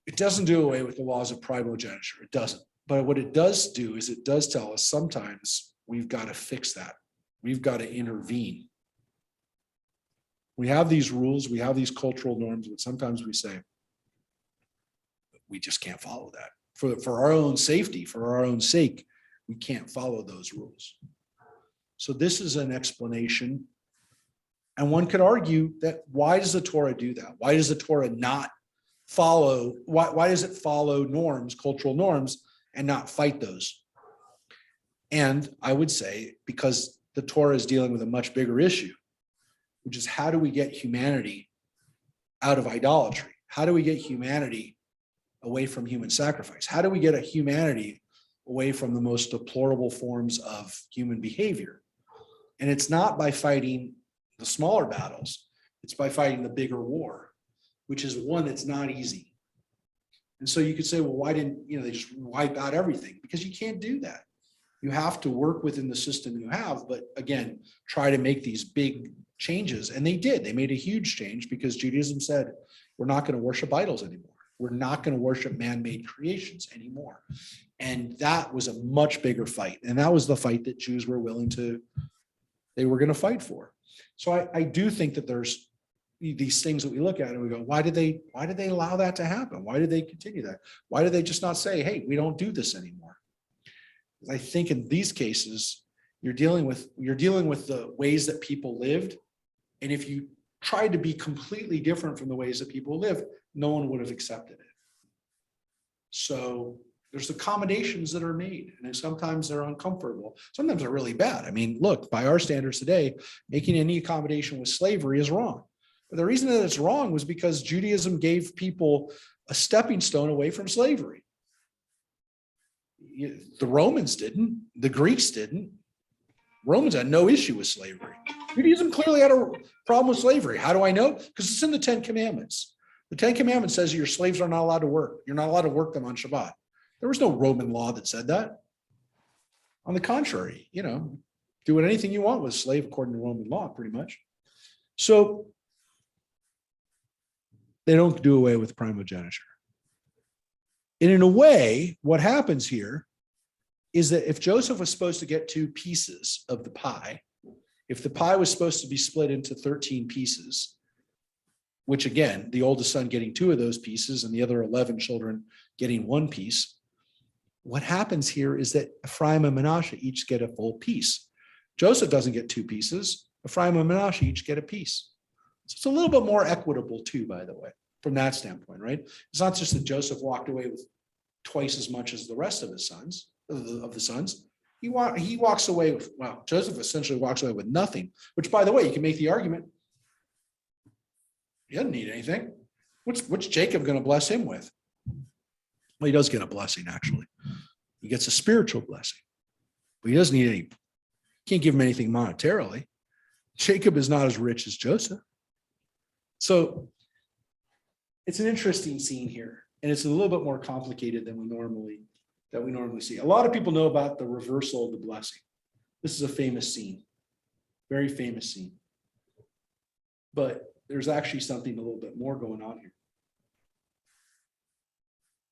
It doesn't do away with the laws of primogeniture. It doesn't. But what it does do is it does tell us sometimes we've got to fix that. We've got to intervene. We have these rules, we have these cultural norms, but sometimes we say, we just can't follow that. For our own safety, for our own sake, we can't follow those rules. So this is an explanation. And one could argue that why does the Torah do that? Why does the Torah not follow, why does it follow norms, cultural norms, and not fight those? And I would say because the Torah is dealing with a much bigger issue, which is how do we get humanity out of idolatry? How do we get humanity away from human sacrifice? How do we get a humanity away from the most deplorable forms of human behavior? And it's not by fighting the smaller battles, it's by fighting the bigger war, which is one that's not easy. And so you could say, well, why didn't they just wipe out everything? Because you can't do that. You have to work within the system you have, but again, try to make these big changes. And they did. They made a huge change because Judaism said, we're not going to worship idols anymore. We're not going to worship man-made creations anymore. And that was a much bigger fight. And that was the fight that Jews were willing to, they were going to fight for. So I do think that there's these things that we look at and we go, why did they allow that to happen? Why did they continue that? Why did they just not say, hey, we don't do this anymore? I think in these cases, you're dealing with the ways that people lived. And if you tried to be completely different from the ways that people live, no one would have accepted it. So there's accommodations that are made, and sometimes they're uncomfortable. Sometimes they're really bad. I mean, look, by our standards today, making any accommodation with slavery is wrong. But the reason that it's wrong was because Judaism gave people a stepping stone away from slavery. The Romans didn't, the Greeks didn't. Romans had no issue with slavery. Judaism clearly had a problem with slavery. How do I know? Because it's in the 10 Commandments. The 10 Commandments says your slaves are not allowed to work. You're not allowed to work them on Shabbat. There was no Roman law that said that. On the contrary, do anything you want with a slave according to Roman law, pretty much. So they don't do away with primogeniture. And in a way, what happens here is that if Joseph was supposed to get 2 pieces of the pie, if the pie was supposed to be split into 13 pieces, which again, the oldest son getting 2 of those pieces and the other 11 children getting 1 piece, what happens here is that Ephraim and Manasseh each get a full piece. Joseph doesn't get 2 pieces. Ephraim and Manasseh each get a piece. So it's a little bit more equitable too, by the way, from that standpoint, right? It's not just that Joseph walked away with twice as much as the rest of his sons, of the sons. He walks away with, well, Joseph essentially walks away with nothing, which, by the way, you can make the argument, he doesn't need anything. What's Jacob going to bless him with? Well, he does get a blessing, actually. He gets a spiritual blessing, but he doesn't need any, can't give him anything monetarily. Jacob is not as rich as Joseph. So it's an interesting scene here, and it's a little bit more complicated than we normally see. A lot of people know about the reversal of the blessing. This is a famous scene, very famous scene. But there's actually something a little bit more going on here.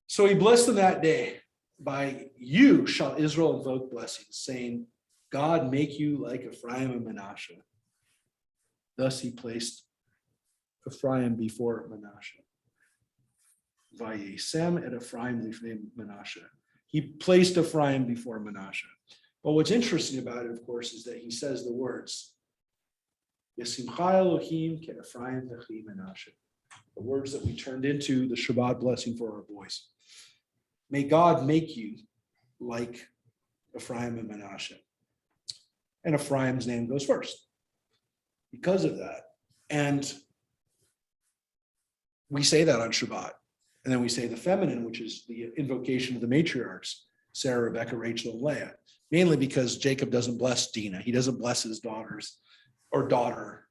So he blessed them that day. By you shall Israel invoke blessings, saying, God make you like Ephraim and Manasseh. Thus he placed Ephraim before Manasseh. Vayesem et Ephraim lifnei Manasseh. He placed Ephraim before Manasseh. But what's interesting about it, of course, is that he says the words, Yesimcha Elohim ke Ephraim v'chi Manasseh. The words that we turned into the Shabbat blessing for our boys. May God make you like Ephraim and Manasseh. And Ephraim's name goes first because of that. And we say that on Shabbat. And then we say the feminine, which is the invocation of the matriarchs, Sarah, Rebecca, Rachel, and Leah, mainly because Jacob doesn't bless Dinah. He doesn't bless his daughters or daughter.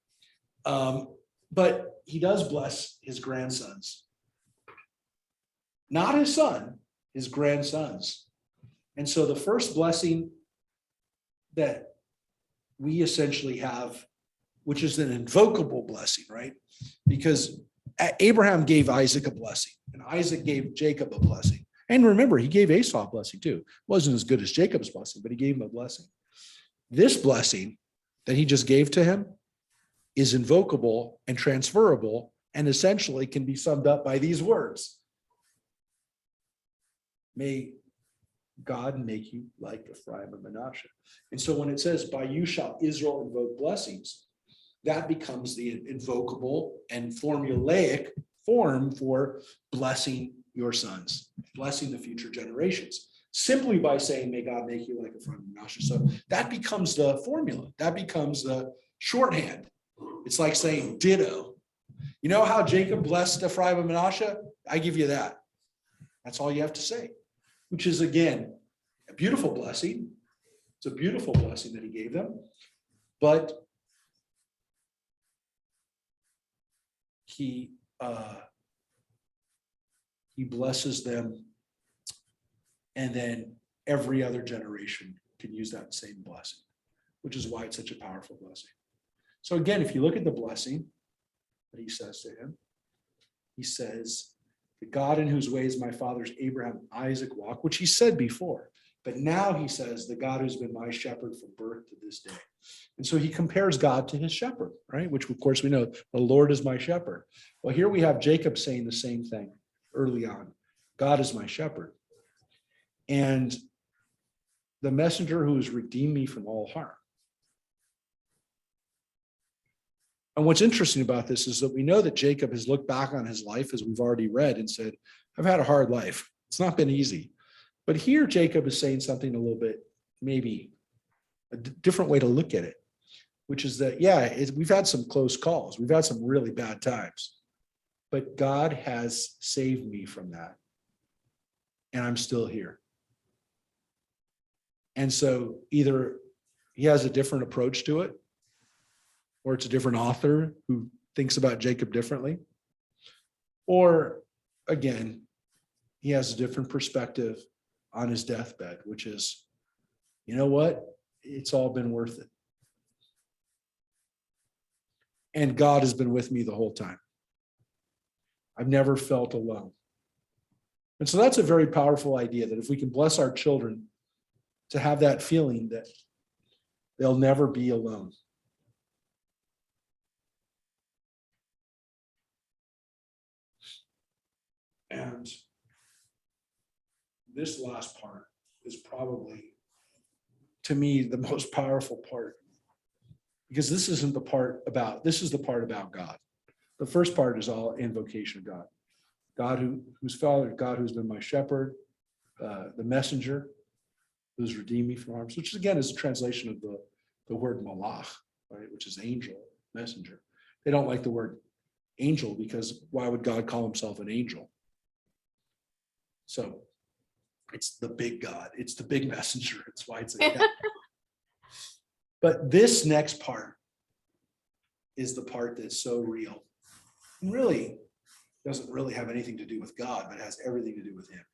But he does bless his grandsons. Not his son, his grandsons. And so the first blessing that we essentially have, which is an invocable blessing, right? Because Abraham gave Isaac a blessing, and Isaac gave Jacob a blessing. And remember, he gave Esau a blessing too. It wasn't as good as Jacob's blessing, but he gave him a blessing. This blessing that he just gave to him is invocable and transferable, and essentially can be summed up by these words. May God make you like Ephraim and Manasseh. And so when it says, by you shall Israel invoke blessings, that becomes the invocable and formulaic form for blessing your sons, blessing the future generations, simply by saying, may God make you like Ephraim and Manasseh. So that becomes the formula. That becomes the shorthand. It's like saying ditto. You know how Jacob blessed Ephraim and Manasseh? I give you that. That's all you have to say, which is, again, a beautiful blessing. It's a beautiful blessing that he gave them. But he blesses them, and then every other generation can use that same blessing, which is why it's such a powerful blessing. So again, if you look at the blessing that he says to him, he says, the God in whose ways my fathers Abraham, Isaac walked, which he said before. But now he says, the God who's been my shepherd from birth to this day. And so he compares God to his shepherd, right? Which of course we know, the Lord is my shepherd. Well, here we have Jacob saying the same thing early on. God is my shepherd. And the messenger who has redeemed me from all harm. And what's interesting about this is that we know that Jacob has looked back on his life, as we've already read, and said, I've had a hard life. It's not been easy. But here Jacob is saying something a little bit, maybe a different way to look at it, which is that, yeah, we've had some close calls. We've had some really bad times. But God has saved me from that. And I'm still here. And so either he has a different approach to it, or it's a different author who thinks about Jacob differently. Or again, he has a different perspective on his deathbed, which is, you know what? It's all been worth it. And God has been with me the whole time. I've never felt alone. And so that's a very powerful idea, that if we can bless our children to have that feeling that they'll never be alone. And this last part is probably, to me, the most powerful part, because this isn't the part about, this is the part about God. The first part is all invocation of God. God whose father, God who's been my shepherd, the messenger who's redeemed me from harms, which again is a translation of the word malach, right, which is angel, messenger. They don't like the word angel because why would God call himself an angel? So it's the big God, it's the big messenger. It's why it's a But this next part is the part that's so real. And really doesn't really have anything to do with God, but it has everything to do with him.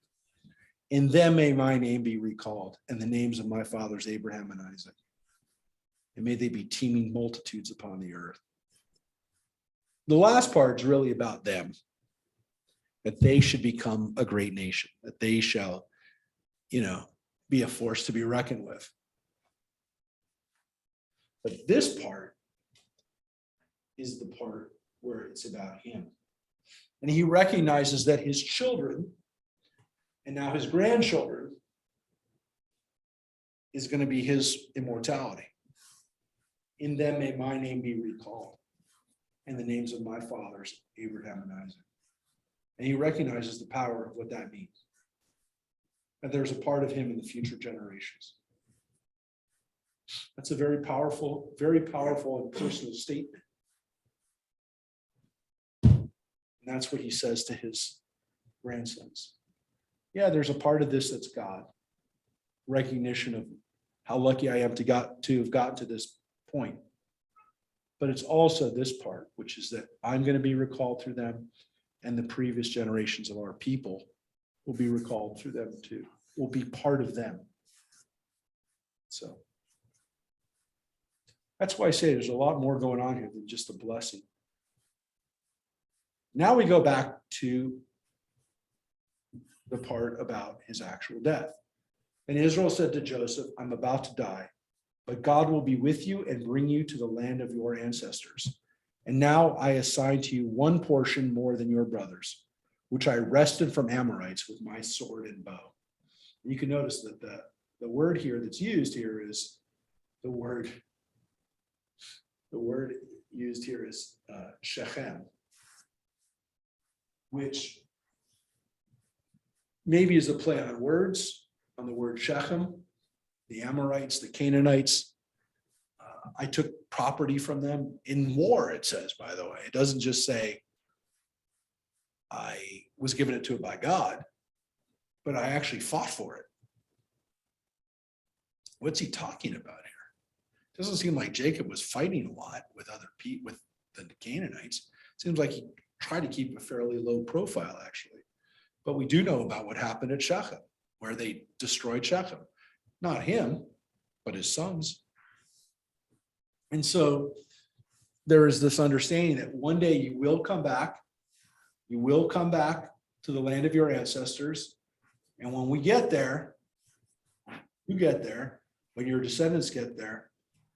In them may my name be recalled, and the names of my fathers Abraham and Isaac. And may they be teeming multitudes upon the earth. The last part is really about them, that they should become a great nation, that they shall, be a force to be reckoned with. But this part is the part where it's about him. And he recognizes that his children and now his grandchildren is going to be his immortality. In them may my name be recalled, and the names of my fathers, Abraham and Isaac. And he recognizes the power of what that means. That there's a part of him in the future generations. That's a very powerful and personal statement. And that's what he says to his grandsons. Yeah, there's a part of this that's God. Recognition of how lucky I am to have gotten to this point. But it's also this part, which is that I'm going to be recalled through them, and the previous generations of our people will be recalled through them too. Will be part of them. So that's why I say there's a lot more going on here than just a blessing. Now we go back to the part about his actual death. And Israel said to Joseph, I'm about to die, but God will be with you and bring you to the land of your ancestors. And now I assign to you one portion more than your brothers, which I wrested from Amorites with my sword and bow. And you can notice that the word here that's used here is the word used here is Shechem, which maybe is a play on words on the word Shechem, the Amorites, the Canaanites. I took property from them in war, it says, by the way. It doesn't just say I was given it to it by God, but I actually fought for it. What's he talking about here? Doesn't seem like Jacob was fighting a lot with other people, with the Canaanites. Seems like he tried to keep a fairly low profile, actually. But we do know about what happened at Shechem, where they destroyed Shechem. Not him, but his sons. And so there is this understanding that one day you will come back. You will come back to the land of your ancestors. And when we get there, you get there, when your descendants get there,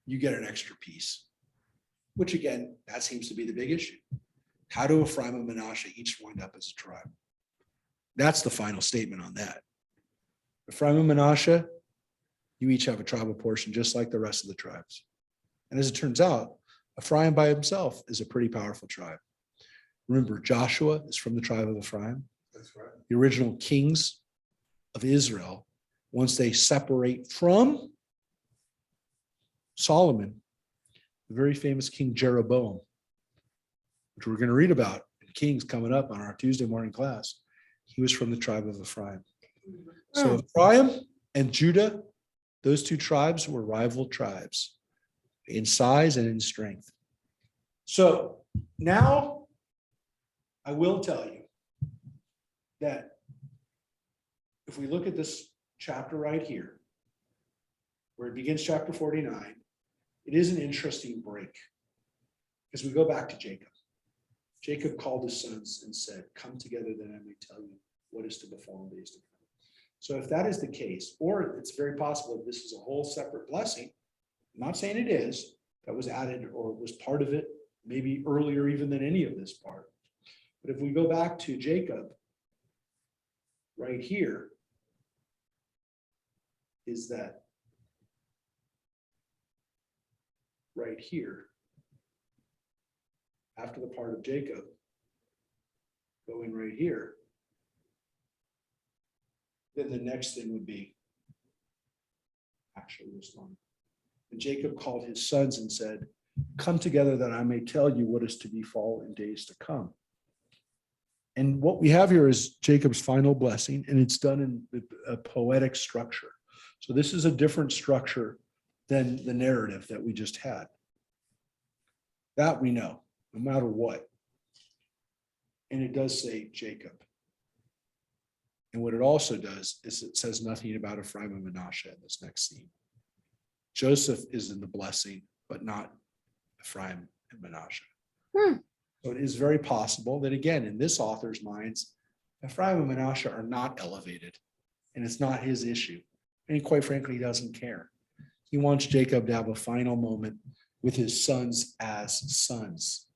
you get an extra piece. Which again, that seems to be the big issue. How do Ephraim and Manasseh each wind up as a tribe? That's the final statement on that. Ephraim and Manasseh, you each have a tribal portion just like the rest of the tribes. And as it turns out, Ephraim by himself is a pretty powerful tribe. Remember, Joshua is from the tribe of Ephraim. That's right. The original kings of Israel, once they separate from Solomon, the very famous King Jeroboam, which we're going to read about in Kings coming up on our Tuesday morning class, he was from the tribe of Ephraim. So Ephraim and Judah, those two tribes were rival tribes in size and in strength. So now I will tell you that if we look at this chapter right here, where it begins chapter 49, it is an interesting break because we go back to Jacob. Jacob called his sons and said, come together that I may tell you what is to befall in days to come. So if that is the case, or it's very possible that this is a whole separate blessing, I'm not saying it is, that was added or was part of it, maybe earlier even than any of this part. But if we go back to Jacob, right here, is that right here, after the part of Jacob, going right here, then the next thing would be actually this one. And Jacob called his sons and said, come together that I may tell you what is to befall in days to come. And what we have here is Jacob's final blessing, and it's done in a poetic structure. So this is a different structure than the narrative that we just had. That we know, no matter what. And it does say Jacob. And what it also does is it says nothing about Ephraim and Manasseh in this next scene. Joseph is in the blessing, but not Ephraim and Manasseh. So it is very possible that, again, in this author's minds, Ephraim and Manasseh are not elevated, and it's not his issue. And he, quite frankly, doesn't care. He wants Jacob to have a final moment with his sons as sons.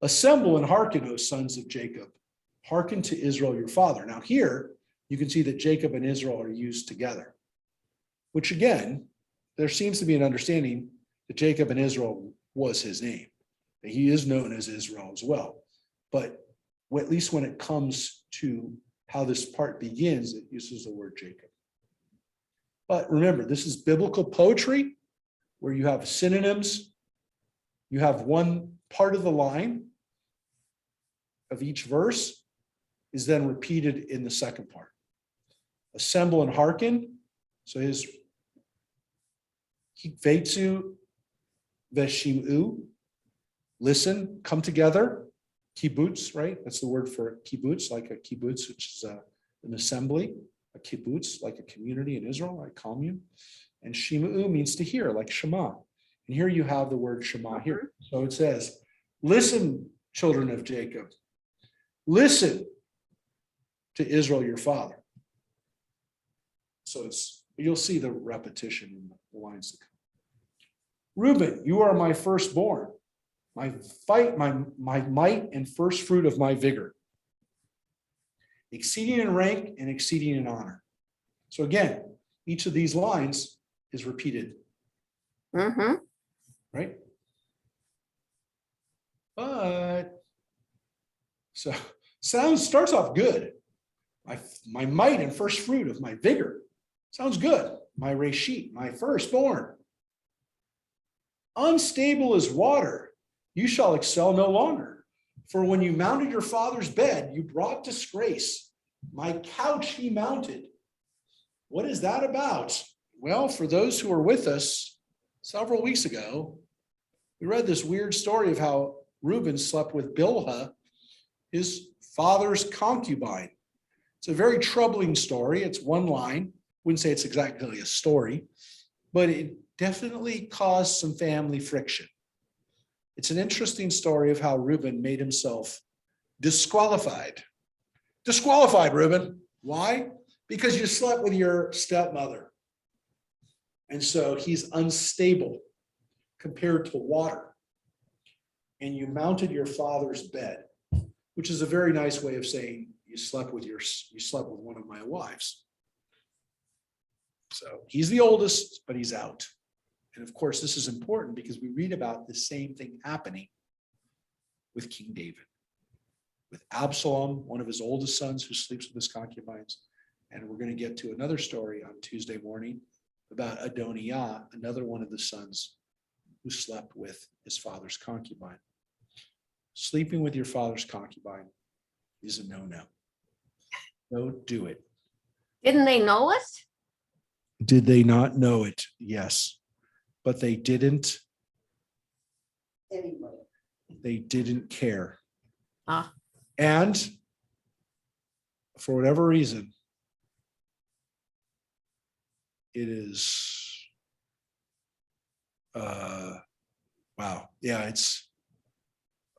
Assemble and hearken, O sons of Jacob. Hearken to Israel your father. Now here, you can see that Jacob and Israel are used together, which again, there seems to be an understanding that Jacob and Israel was his name. That he is known as Israel as well. But at least when it comes to how this part begins, it uses the word Jacob. But remember, this is biblical poetry where you have synonyms. You have one part of the line of each verse is then repeated in the second part. Assemble and hearken. So his Hikvetsu veshimu, listen, come together. Kibbutz, right? That's the word for kibbutz, like a kibbutz, which is an assembly, a kibbutz, like a community in Israel, like commune. And shimu means to hear, like Shema. And here you have the word Shema here. So it says, listen, children of Jacob, listen to Israel, your father. So you'll see the repetition in the lines to come. Reuben, you are my firstborn, my might and first fruit of my vigor, exceeding in rank and exceeding in honor. So again, each of these lines is repeated, right? But so starts off good. My might and first fruit of my vigor sounds good. My reshit, my firstborn. Unstable as water, you shall excel no longer. For when you mounted your father's bed, you brought disgrace. My couch he mounted. What is that about? Well, for those who were with us several weeks ago, we read this weird story of how Reuben slept with Bilhah, his father's concubine. It's a very troubling story. It's one line. Wouldn't say it's exactly a story, but it definitely caused some family friction. It's an interesting story of how Reuben made himself disqualified. Disqualified, Reuben. Why? Because you slept with your stepmother. And so he's unstable compared to water. And you mounted your father's bed, which is a very nice way of saying you slept with one of my wives. So he's the oldest, but he's out. And of course, this is important because we read about the same thing happening with King David, with Absalom, one of his oldest sons who sleeps with his concubines. And we're going to get to another story on Tuesday morning about Adoniah, another one of the sons who slept with his father's concubine. Sleeping with your father's concubine is a no-no. Don't do it. Didn't they know it? Did they not know it? Yes. But they didn't Anyway, care. Ah. And for whatever reason, it is, wow. Yeah,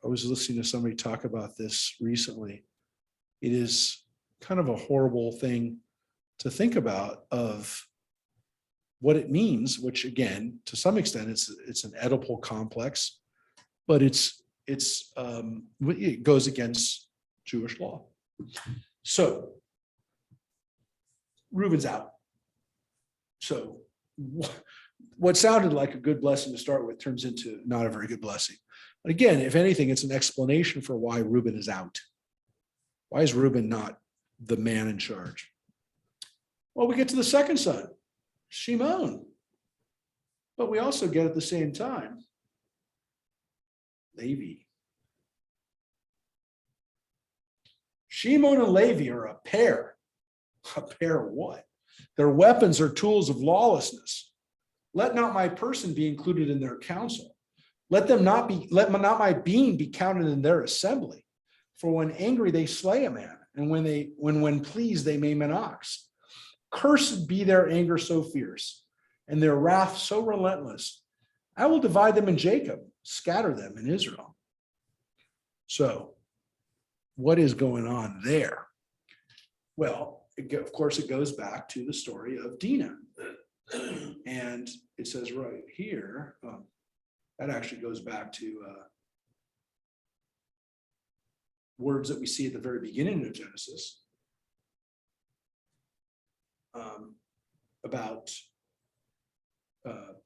I was listening to somebody talk about this recently. It is kind of a horrible thing to think about of what it means, which again, to some extent, it's an Oedipal complex, but it goes against Jewish law. So Reuben's out. So what sounded like a good blessing to start with turns into not a very good blessing. But again, if anything, it's an explanation for why Reuben is out. Why is Reuben not the man in charge? Well, we get to the second son, Shimon. But we also get at the same time, Levi. Shimon and Levi are a pair. A pair of what? Their weapons are tools of lawlessness. Let not my person be included in their council. Let not my being be counted in their assembly. For when angry, they slay a man, and when pleased, they maim an ox. Cursed be their anger so fierce, and their wrath so relentless. I will divide them in Jacob, scatter them in Israel. So, what is going on there? Well, of course, it goes back to the story of Dinah. And it says right here, that actually goes back to words that we see at the very beginning of Genesis about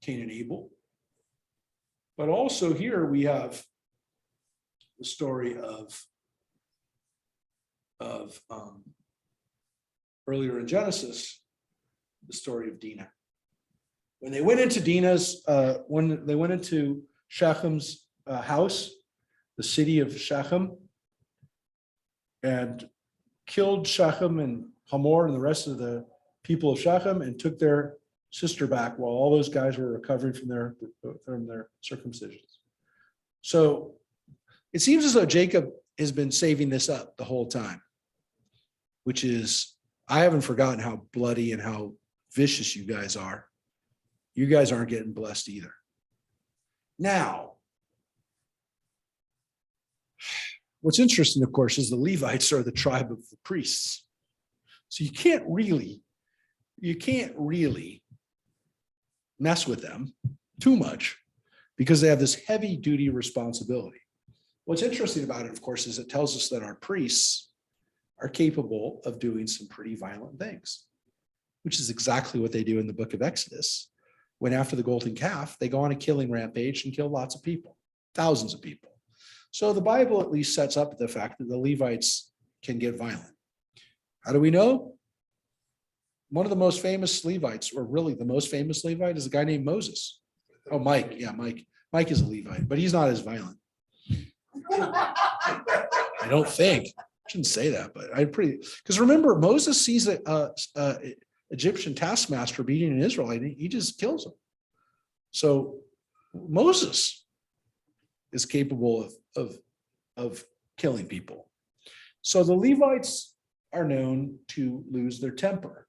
Cain and Abel. But also here we have the story of earlier in Genesis, the story of Dinah. When they went into when they went into Shechem's house, the city of Shechem, and killed Shechem and Hamor and the rest of the people of Shechem and took their sister back while all those guys were recovering from their circumcisions. So it seems as though Jacob has been saving this up the whole time, which is, I haven't forgotten how bloody and how vicious you guys are. You guys aren't getting blessed either. Now, what's interesting, of course, is the Levites are the tribe of the priests. So you can't really mess with them too much because they have this heavy duty responsibility. What's interesting about it, of course, is it tells us that our priests are capable of doing some pretty violent things, which is exactly what they do in the book of Exodus. When after the golden calf, they go on a killing rampage and kill lots of people, thousands of people. So the Bible at least sets up the fact that the Levites can get violent. How do we know? One of the most famous Levites, or really the most famous Levite, is a guy named Moses. Oh, Mike. Yeah, Mike. Mike is a Levite, but he's not as violent. I don't think. I shouldn't say that, but because remember, Moses sees a Egyptian taskmaster beating an Israelite, and he just kills him. So Moses is capable of killing people. So the Levites are known to lose their temper.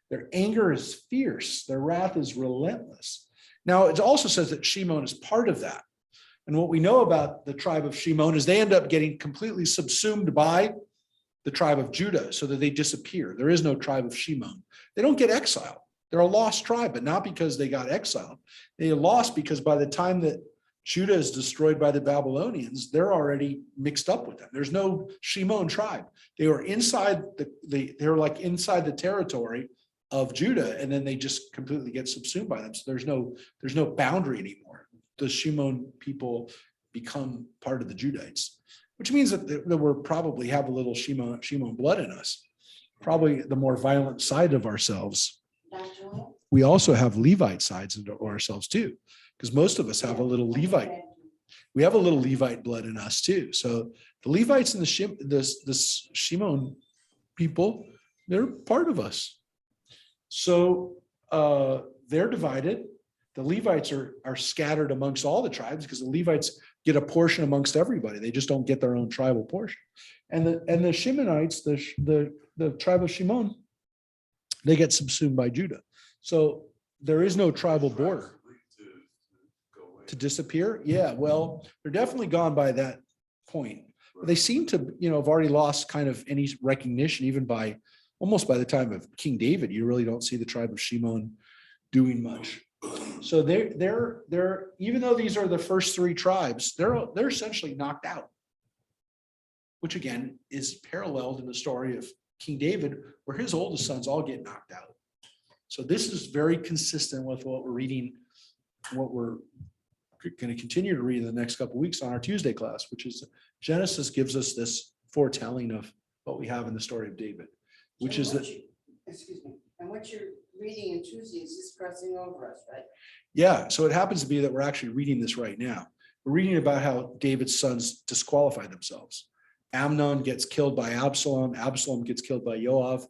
Their anger is fierce. Their wrath is relentless. Now, it also says that Shimon is part of that. And what we know about the tribe of Shimon is they end up getting completely subsumed by the tribe of Judah so that they disappear. There is no tribe of Shimon. They don't get exiled. They're a lost tribe, but not because they got exiled. They are lost because by the time that Judah is destroyed by the Babylonians, they're already mixed up with them. There's no Shimon tribe. They were inside they're like inside the territory of Judah, and then they just completely get subsumed by them. So there's no boundary anymore. The Shimon people become part of the Judites, which means that we're probably have a little Shimon blood in us, probably the more violent side of ourselves. We also have Levite sides of ourselves too, because most of us have a little Levite. We have a little Levite blood in us too. So the Levites and the Shimon people, they're part of us. So they're divided. The Levites are scattered amongst all the tribes because the Levites get a portion amongst everybody. They just don't get their own tribal portion. And the Shimonites, the tribe of Shimon, they get subsumed by Judah. So there is no tribal border. To disappear? Yeah, well, they're definitely gone by that point. They seem to, have already lost kind of any recognition, even by almost by the time of King David. You really don't see the tribe of Shimon doing much. So they're even though these are the first three tribes, they're essentially knocked out, which again is paralleled in the story of King David, where his oldest sons all get knocked out. So this is very consistent with what we're reading, what we're going to continue to read in the next couple of weeks on our Tuesday class, which is Genesis gives us this foretelling of what we have in the story of David, which is that. Excuse me. And what you're reading in Tuesday is just crossing over us, right? Yeah. So it happens to be that we're actually reading this right now. We're reading about how David's sons disqualify themselves. Amnon gets killed by Absalom. Absalom gets killed by Joab.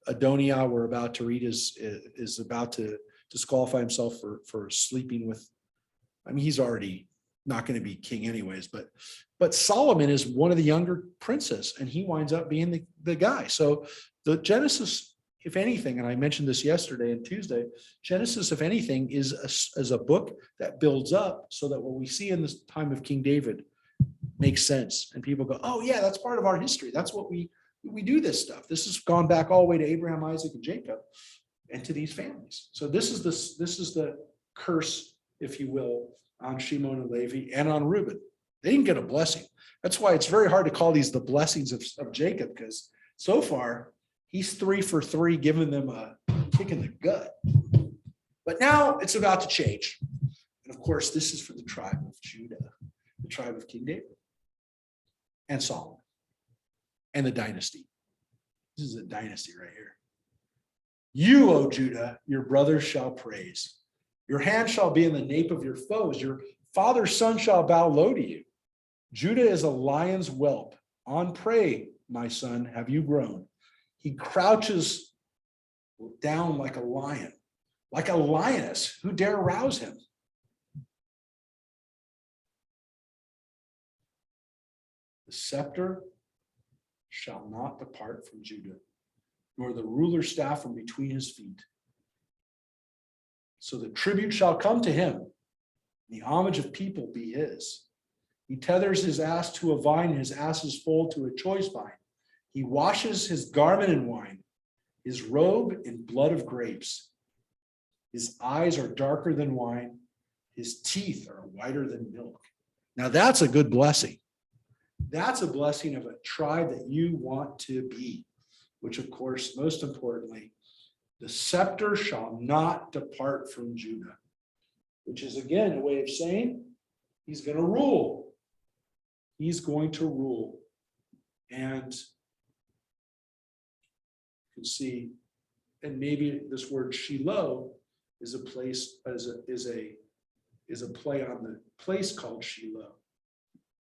Adoniah, we're about to read, is about to disqualify himself for sleeping with. I mean, he's already not going to be king anyways, but Solomon is one of the younger princes, and he winds up being the guy. So the Genesis, if anything, and I mentioned this yesterday and Tuesday, Genesis, if anything, is a book that builds up so that what we see in this time of King David makes sense. And people go, oh yeah, that's part of our history. That's what we do this stuff. This has gone back all the way to Abraham, Isaac, and Jacob, and to these families. So this is the curse, if you will, on Shimon and Levi and on Reuben. They didn't get a blessing. That's why it's very hard to call these the blessings of Jacob, because so far he's 3 for 3, giving them a kick in the gut. But now it's about to change. And of course, this is for the tribe of Judah, the tribe of King David and Solomon and the dynasty. This is a dynasty right here. You, O Judah, your brothers shall praise. Your hand shall be in the nape of your foes. Your father's son shall bow low to you. Judah is a lion's whelp. On prey, my son, have you grown. He crouches down like a lion, like a lioness. Who dare rouse him? The scepter shall not depart from Judah, nor the ruler's staff from between his feet. So the tribute shall come to him, the homage of people be his. He tethers his ass to a vine, his ass's foal to a choice vine. He washes his garment in wine, his robe in blood of grapes. His eyes are darker than wine, his teeth are whiter than milk. Now that's a good blessing. That's a blessing of a tribe that you want to be, which of course, most importantly, the scepter shall not depart from Judah, which is again a way of saying he's going to rule. He's going to rule. And you can see, and maybe this word Shiloh is a place, is a play on the place called Shiloh,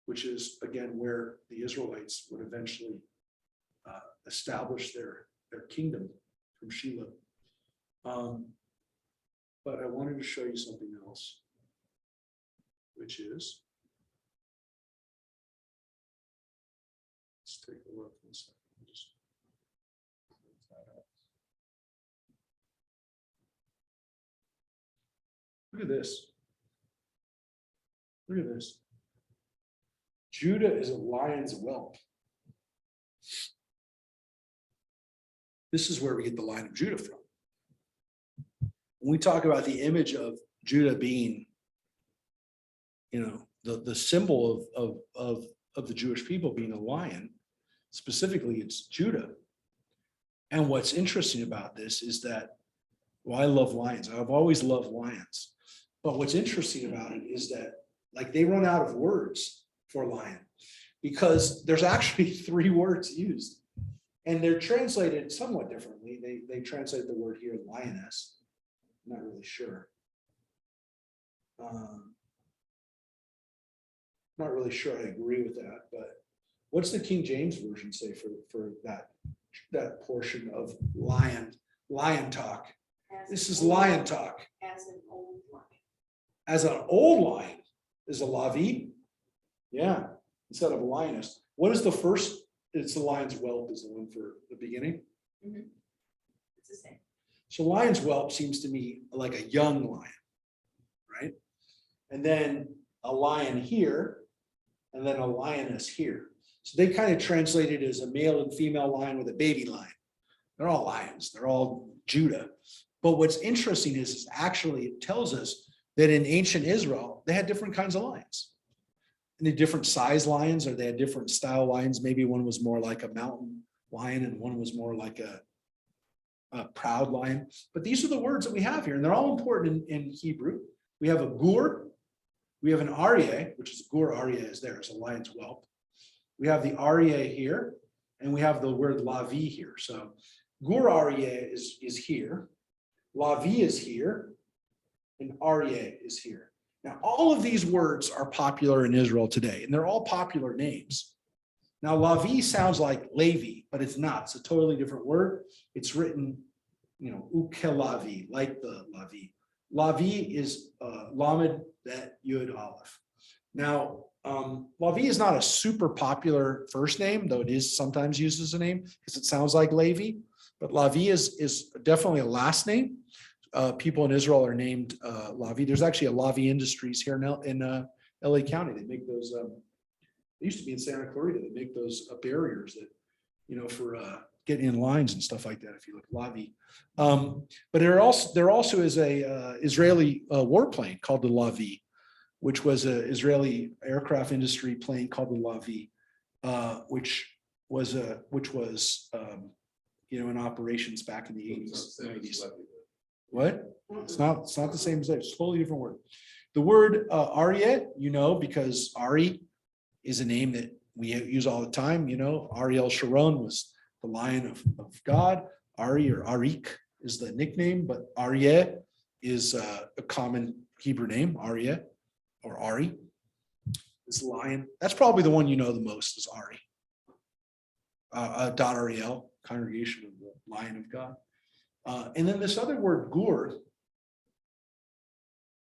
which is again where the Israelites would eventually establish their kingdom from Shiloh. But I wanted to show you something else, which is, let's take a look. Look at this. Look at this. Judah is a lion's whelp. This is where we get the line of Judah from. When we talk about the image of Judah being, the symbol of the Jewish people being a lion, specifically it's Judah. And what's interesting about this is that, well, I love lions. I've always loved lions. But what's interesting about it is that, like, they run out of words for lion because there's actually 3 words used, and they're translated somewhat differently. They translate the word here lioness. I'm not really sure. Not really sure I agree with that, but what's the King James version say for that portion of lion talk? This is lion talk. As an old lion. As an old lion is a lavi. Yeah, instead of a lioness. What is the first? It's the lion's whelp is the one for the beginning. Mm-hmm. It's the same. So lion's whelp seems to me like a young lion, right? And then a lion here, and then a lioness here. So they kind of translate it as a male and female lion with a baby lion. They're all lions. They're all Judah. But what's interesting is actually it tells us that in ancient Israel, they had different kinds of lions. And the different size lions, or they had different style lions. Maybe one was more like a mountain lion and one was more like a proud lion. But these are the words that we have here, and they're all important in Hebrew. We have a gur, we have an aryeh, which is gur aryeh is there, it's a lion's whelp. We have the aryeh here, and we have the word lavi here. So gur aryeh is here, lavi is here, and aryeh is here. Now, all of these words are popular in Israel today, and they're all popular names. Now, lavi sounds like Levi, but it's not. It's a totally different word. It's written, ukelavi, like the lavi. Lavi is lamed bet yud aleph. Now, Lavi is not a super popular first name, though it is sometimes used as a name because it sounds like Levi. But Lavi is definitely a last name. People in Israel are named Lavi. There's actually a Lavi Industries here in LA County. They make those. They used to be in Santa Clarita. They make those barriers that, for getting in lines and stuff like that. If you look Lavi, but there also is a Israeli warplane called the Lavi, which was an Israeli aircraft industry plane called the Lavi, which was in operations back in the 80s, 90s. What? It's not the same as that. It's a totally different word. The word Aryeh, because Ari is a name that we use all the time. Ariel Sharon was the lion of God. Ari or Arik is the nickname, but Aryeh is a common Hebrew name. Aryeh or Ari is lion. That's probably the one the most is Ari. Dot Ariel, congregation of the Lion of God. And then this other word, gur,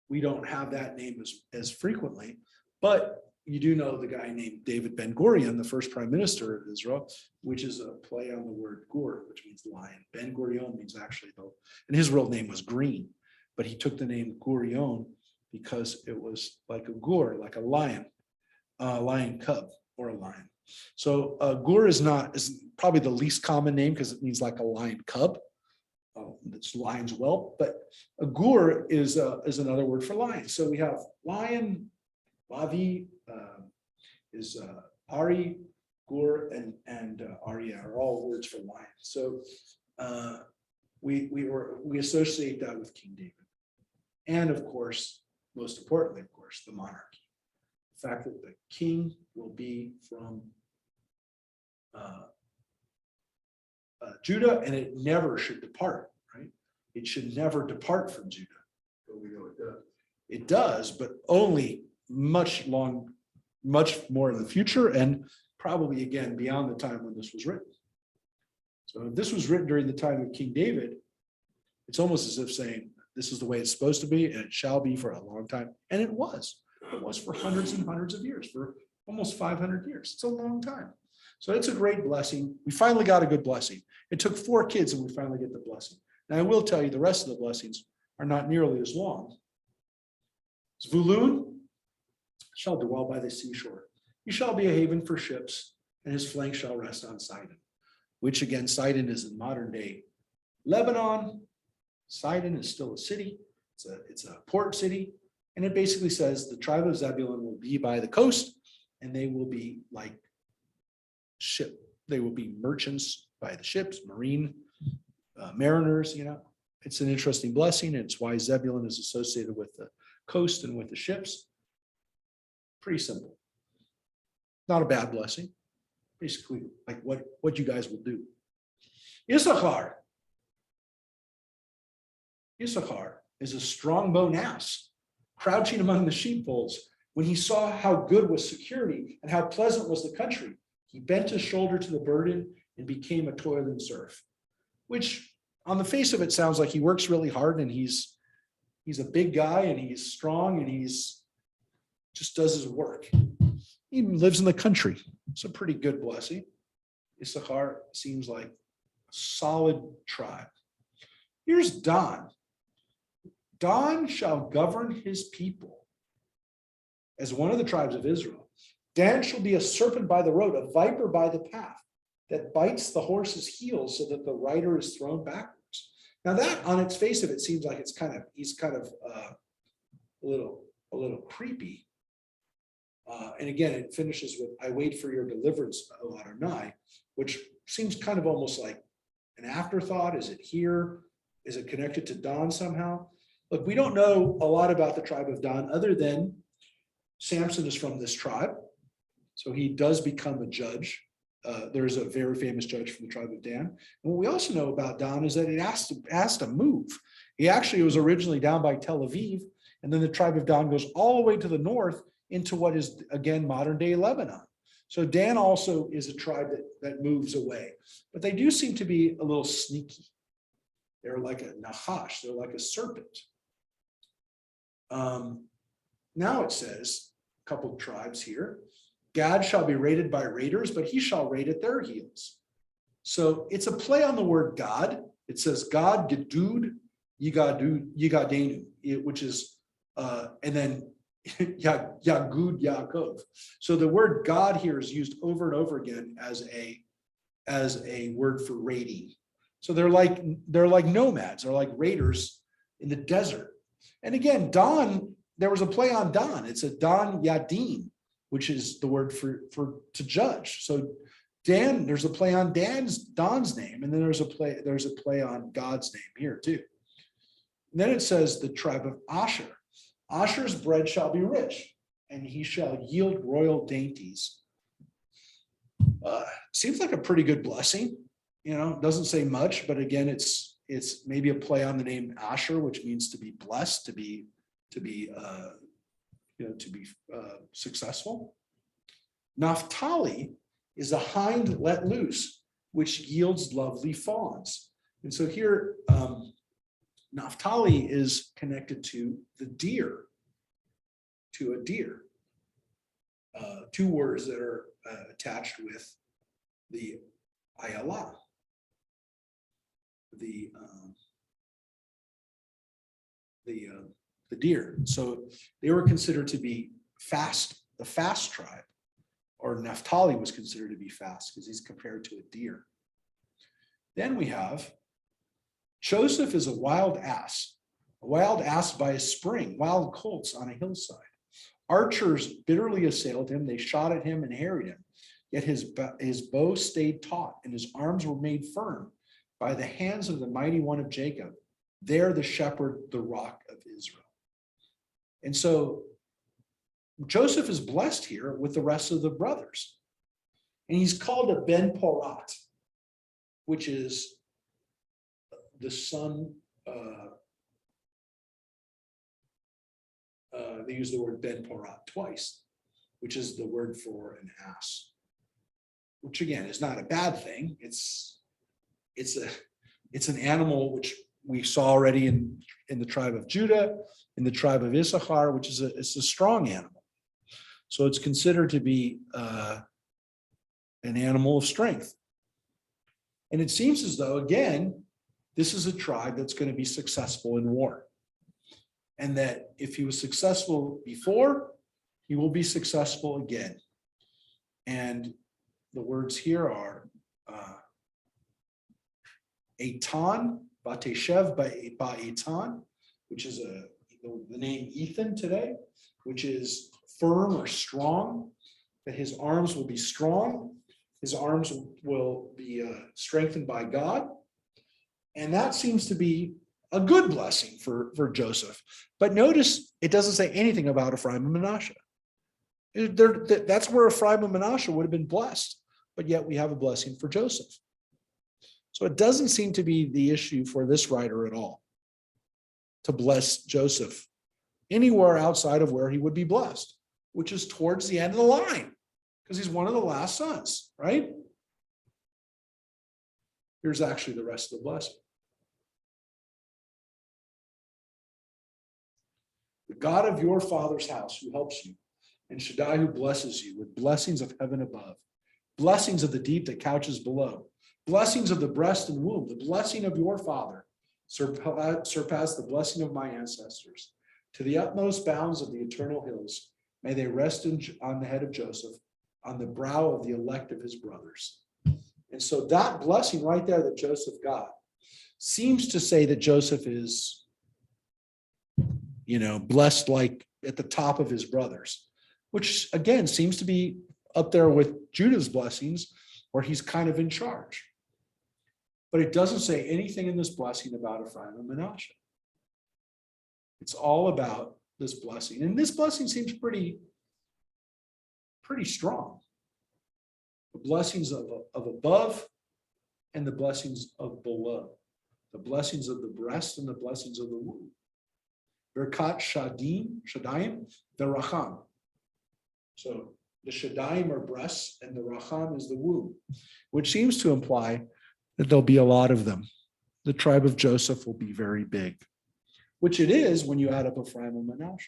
we don't have that name as frequently, but you do know the guy named David Ben Gurion, the first prime minister of Israel, which is a play on the word gur, which means lion. Ben Gurion means actually though, and his real name was Green, but he took the name Gurion because it was like a gur, like a lion cub or a lion. So gur is probably the least common name because it means like a lion cub. It's lion's whelp, but a gur is another word for lion. So we have lion, Lavi, is Ari, gur, and Arya are all words for lion. So we associate that with King David, and of course, most importantly, of course, the monarchy. The fact that the king will be from Judah, and it never should depart, right? It should never depart from Judah. But we know it does. It does, but only much more in the future, and probably again beyond the time when this was written. So if this was written during the time of King David, it's almost as if saying this is the way it's supposed to be, and it shall be for a long time. And it was. It was for hundreds and hundreds of years, for almost 500 years. It's a long time. So it's a great blessing. We finally got a good blessing. It took 4 kids and we finally get the blessing. Now I will tell you the rest of the blessings are not nearly as long. Zvulun shall dwell by the seashore. He shall be a haven for ships, and his flank shall rest on Sidon, which again, Sidon is in modern day Lebanon. Sidon is still a city. It's a port city. And it basically says the tribe of Zebulun will be by the coast, and they will be like they will be merchants by the ships, marine mariners. It's an interesting blessing. It's why Zebulun is associated with the coast and with the ships. Pretty simple. Not a bad blessing. Basically, like what you guys will do. Issachar is a strong-boned ass, crouching among the sheepfolds. When he saw how good was security and how pleasant was the country, he bent his shoulder to the burden and became a toiling serf. Which, on the face of it, sounds like he works really hard and he's a big guy and he's strong and he's just does his work. He lives in the country. It's a pretty good blessing. Issachar seems like a solid tribe. Here's Dan. Dan shall govern his people as one of the tribes of Israel. Dan shall be a serpent by the road, a viper by the path, that bites the horse's heels so that the rider is thrown backwards. Now that on its face of it seems like he's kind of a little creepy. And again, it finishes with, I wait for your deliverance, O Adonai, which seems kind of almost like an afterthought. Is it here? Is it connected to Dan somehow? Look, we don't know a lot about the tribe of Dan other than Samson is from this tribe. So he does become a judge. There's a very famous judge from the tribe of Dan. And what we also know about Dan is that it has to move. He actually was originally down by Tel Aviv, and then the tribe of Dan goes all the way to the north into what is, again, modern day Lebanon. So Dan also is a tribe that moves away, but they do seem to be a little sneaky. They're like a nahash, they're like a serpent. Now it says, a couple of tribes here, Gad shall be raided by raiders, but he shall raid at their heels. So it's a play on the word God. It says God, Gedud, Yigadenu, which is, and then Yagud Yaakov. So the word God here is used over and over again as a word for raiding. So they're like nomads, they're like raiders in the desert. And again, Dan there was a play on Don. It's a Don Yadin, which is the word for to judge. So Dan, there's a play on Don's name, and then there's a play on God's name here too. And then it says the tribe of Asher. Asher's bread shall be rich, and he shall yield royal dainties. Seems like a pretty good blessing. You know, it doesn't say much, but again, it's maybe a play on the name Asher, which means to be blessed, to be successful. Naphtali is a hind let loose, which yields lovely fawns. And so here, Naphtali is connected to the deer, to a deer. Two words that are attached with the ayala, the deer. So they were considered to be the fast tribe, or Naphtali was considered to be fast because he's compared to a deer. Then we have Joseph is a wild ass by a spring, wild colts on a hillside. Archers bitterly assailed him. They shot at him and harried him. Yet his bow stayed taut and his arms were made firm by the hands of the mighty one of Jacob. There the shepherd, the rock of Israel. And so Joseph is blessed here with the rest of the brothers. And he's called a Ben Porat, which is the son, they use the word Ben Porat twice, which is the word for an ass, which again is not a bad thing. It's an animal which we saw already in the tribe of Judah, in the tribe of Issachar, which is it's a strong animal. So it's considered to be an animal of strength. And it seems as though, again, this is a tribe that's going to be successful in war. And that if he was successful before, he will be successful again. And the words here are Eitan, Bateshev Ba'etan, which is the name Ethan today, which is firm or strong, that his arms will be strong, his arms will be strengthened by God. And that seems to be a good blessing for Joseph. But notice it doesn't say anything about Ephraim and Manasseh. That's where Ephraim and Manasseh would have been blessed, but yet we have a blessing for Joseph. So it doesn't seem to be the issue for this writer at all to bless Joseph anywhere outside of where he would be blessed, which is towards the end of the line, because he's one of the last sons, right? Here's actually the rest of the blessing. The God of your father's house who helps you, and Shaddai who blesses you with blessings of heaven above, blessings of the deep that couches below, blessings of the breast and womb, the blessing of your father surpass the blessing of my ancestors. To the utmost bounds of the eternal hills, may they rest on the head of Joseph, on the brow of the elect of his brothers. And so that blessing right there that Joseph got seems to say that Joseph is, blessed like at the top of his brothers, which again seems to be up there with Judah's blessings, where he's kind of in charge. But it doesn't say anything in this blessing about Ephraim and Manasseh. It's all about this blessing. And this blessing seems pretty strong. The blessings of above and the blessings of below. The blessings of the breast and the blessings of the womb. Berkat Shadayim, the Racham. So the Shadayim are breasts and the Racham is the womb, which seems to imply that there'll be a lot of them. The tribe of Joseph will be very big, which it is when you add up Ephraim and Manasseh.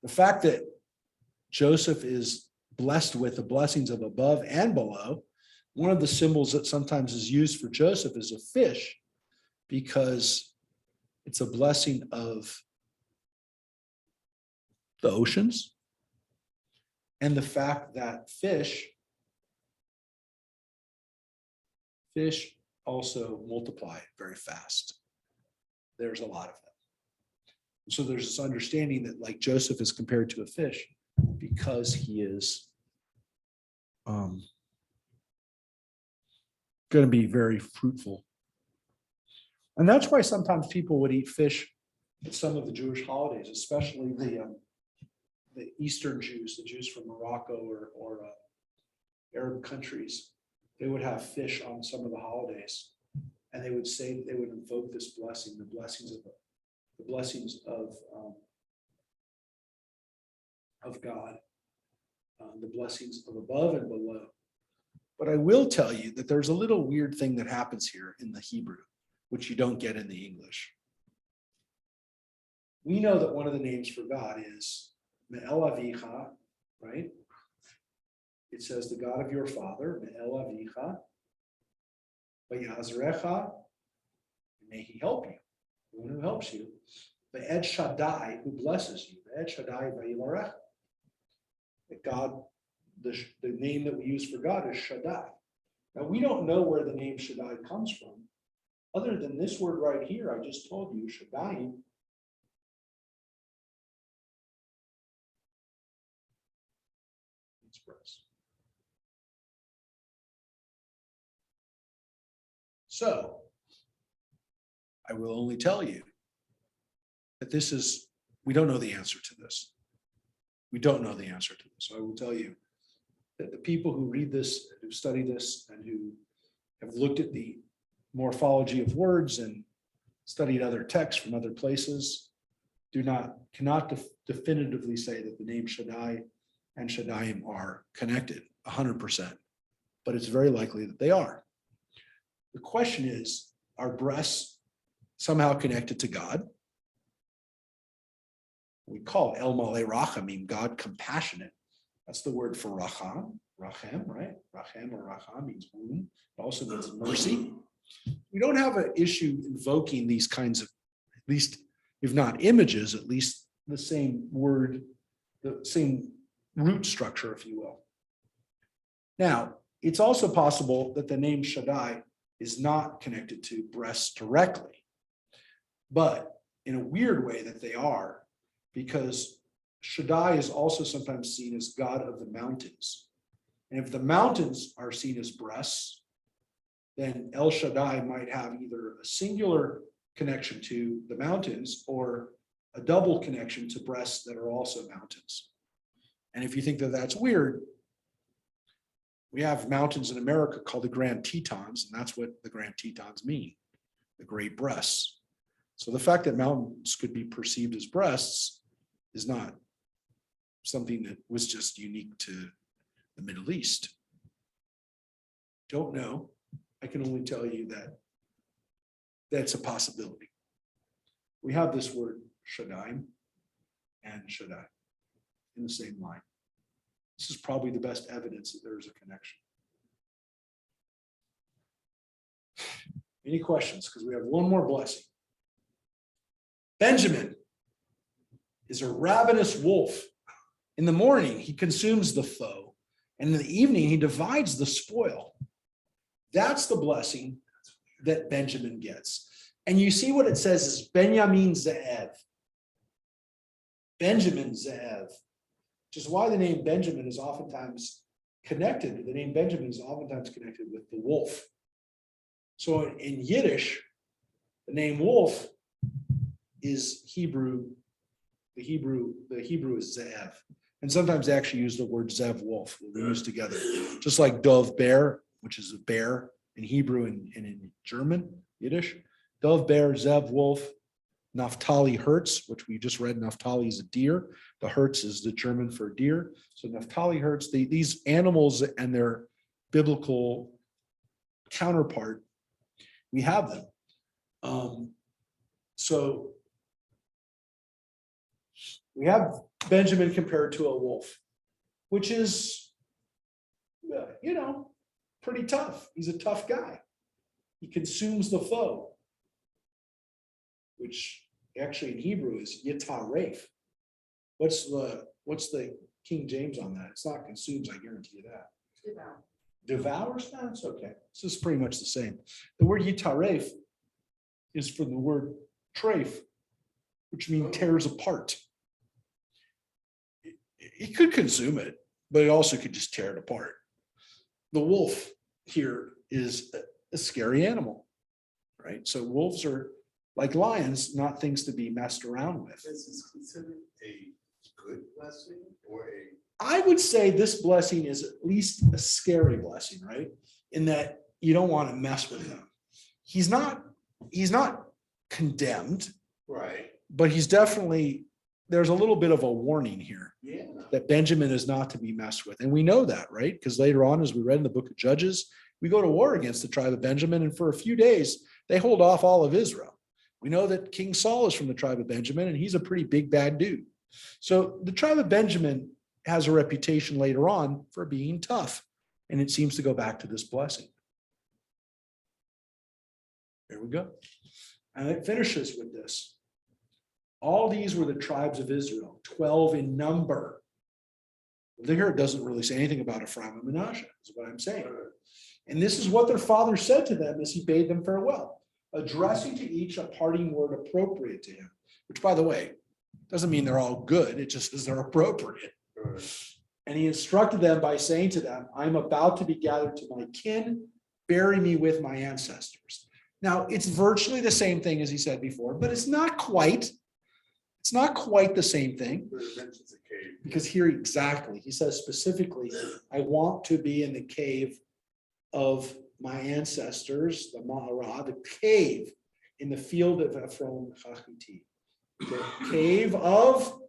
The fact that Joseph is blessed with the blessings of above and below, one of the symbols that sometimes is used for Joseph is a fish, because it's a blessing of the oceans and the fact that fish also multiply very fast. there's a lot of them. So there's this understanding that like Joseph is compared to a fish because he is going to be very fruitful. And that's why sometimes people would eat fish at some of the Jewish holidays, especially the Eastern Jews, the Jews from Morocco or Arab countries. They would have fish on some of the holidays, and they would say, they would invoke this blessing, the blessings of God, the blessings of above and below. But I will tell you that there's a little weird thing that happens here in the Hebrew, which you don't get in the English. We know that one of the names for God is Me'el Avicha, right? It says the God of your father, Me'el Avicha, Vayazrecha, may he help you, the one who helps you. Ve'ed Shaddai, who blesses you. Ve'ed Shaddai Vayilarecha. That God, the name that we use for God is Shaddai. Now, we don't know where the name Shaddai comes from, other than this word right here. I just told you, Shaddai. Express. So, I will only tell you that this is, we don't know the answer to this. We don't know the answer to this. So I will tell you that the people who read this, who study this, and who have looked at the morphology of words and studied other texts from other places, cannot definitively say that the name Shaddai and Shaddaiim are connected 100%, but it's very likely that they are. The question is, are breasts somehow connected to God? We call El Malei Rachamim, God compassionate. That's the word for Racham, right? Rachem or Racham means womb. It also means mercy. We don't have an issue invoking these kinds of, at least if not images, at least the same word, the same root structure, if you will. Now, it's also possible that the name Shaddai is not connected to breasts directly, but in a weird way that they are, because Shaddai is also sometimes seen as God of the mountains. And if the mountains are seen as breasts, then El Shaddai might have either a singular connection to the mountains or a double connection to breasts that are also mountains. And if you think that that's weird, we have mountains in America called the Grand Tetons, and that's what the Grand Tetons mean, the great breasts. So the fact that mountains could be perceived as breasts is not something that was just unique to the Middle East. Don't know. I can only tell you that that's a possibility. We have this word Shaddai and Shaddai in the same line. This is probably the best evidence that there's a connection. Any questions? Because we have one more blessing. Benjamin is a ravenous wolf. In the morning, he consumes the foe, and in the evening, he divides the spoil. That's the blessing that Benjamin gets. And you see what it says is Benjamin Ze'ev. Benjamin Ze'ev, which is why the name Benjamin is oftentimes connected. The name Benjamin is oftentimes connected with the wolf. So in Yiddish, the name wolf is Hebrew. The Hebrew is Ze'ev. And sometimes they actually use the word Zev wolf, we use together. Just like Dov bear, which is a bear in Hebrew and in German, Yiddish. Dov bear, Zev wolf, Naphtali Hertz, which we just read, Naphtali is a deer. The Hertz is the German for deer. So Naphtali Hertz, these animals and their biblical counterpart, we have them. So we have Benjamin compared to a wolf, which is, pretty tough. He's a tough guy. He consumes the foe, which actually in Hebrew is yitaref. What's the King James on that? It's not consumes, I guarantee you that. Devours? No, it's okay. This is pretty much the same. The word yitaref is from the word Trafe, which means tears apart. He could consume it, but it also could just tear it apart. The wolf here is a scary animal, right? So wolves are like lions, not things to be messed around with. Is this considered a good blessing or a? I would say this blessing is at least a scary blessing, right? In that you don't want to mess with him. He's not condemned, Right. but he's definitely, there's a little bit of a warning here Yeah. that Benjamin is not to be messed with. And we know that, right? Because later on, as we read in the book of Judges, we go to war against the tribe of Benjamin, and for a few days, they hold off all of Israel. We know that King Saul is from the tribe of Benjamin, and he's a pretty big, bad dude. So the tribe of Benjamin has a reputation later on for being tough, and it seems to go back to this blessing. There we go. And it finishes with this. All these were the tribes of Israel, 12 in number. Here it doesn't really say anything about Ephraim and Manasseh, is what I'm saying. And this is what their father said to them as he bade them farewell, addressing to each a parting word appropriate to him, which, by the way, doesn't mean they're all good. It just says they're appropriate. And he instructed them by saying to them, I'm about to be gathered to my kin, bury me with my ancestors. Now, it's virtually the same thing as he said before, but it's not quite. It's not quite the same thing. Because here exactly, he says specifically, I want to be in the cave of my ancestors, the Maharah, the cave in the field of Ephron Chachiti, the cave of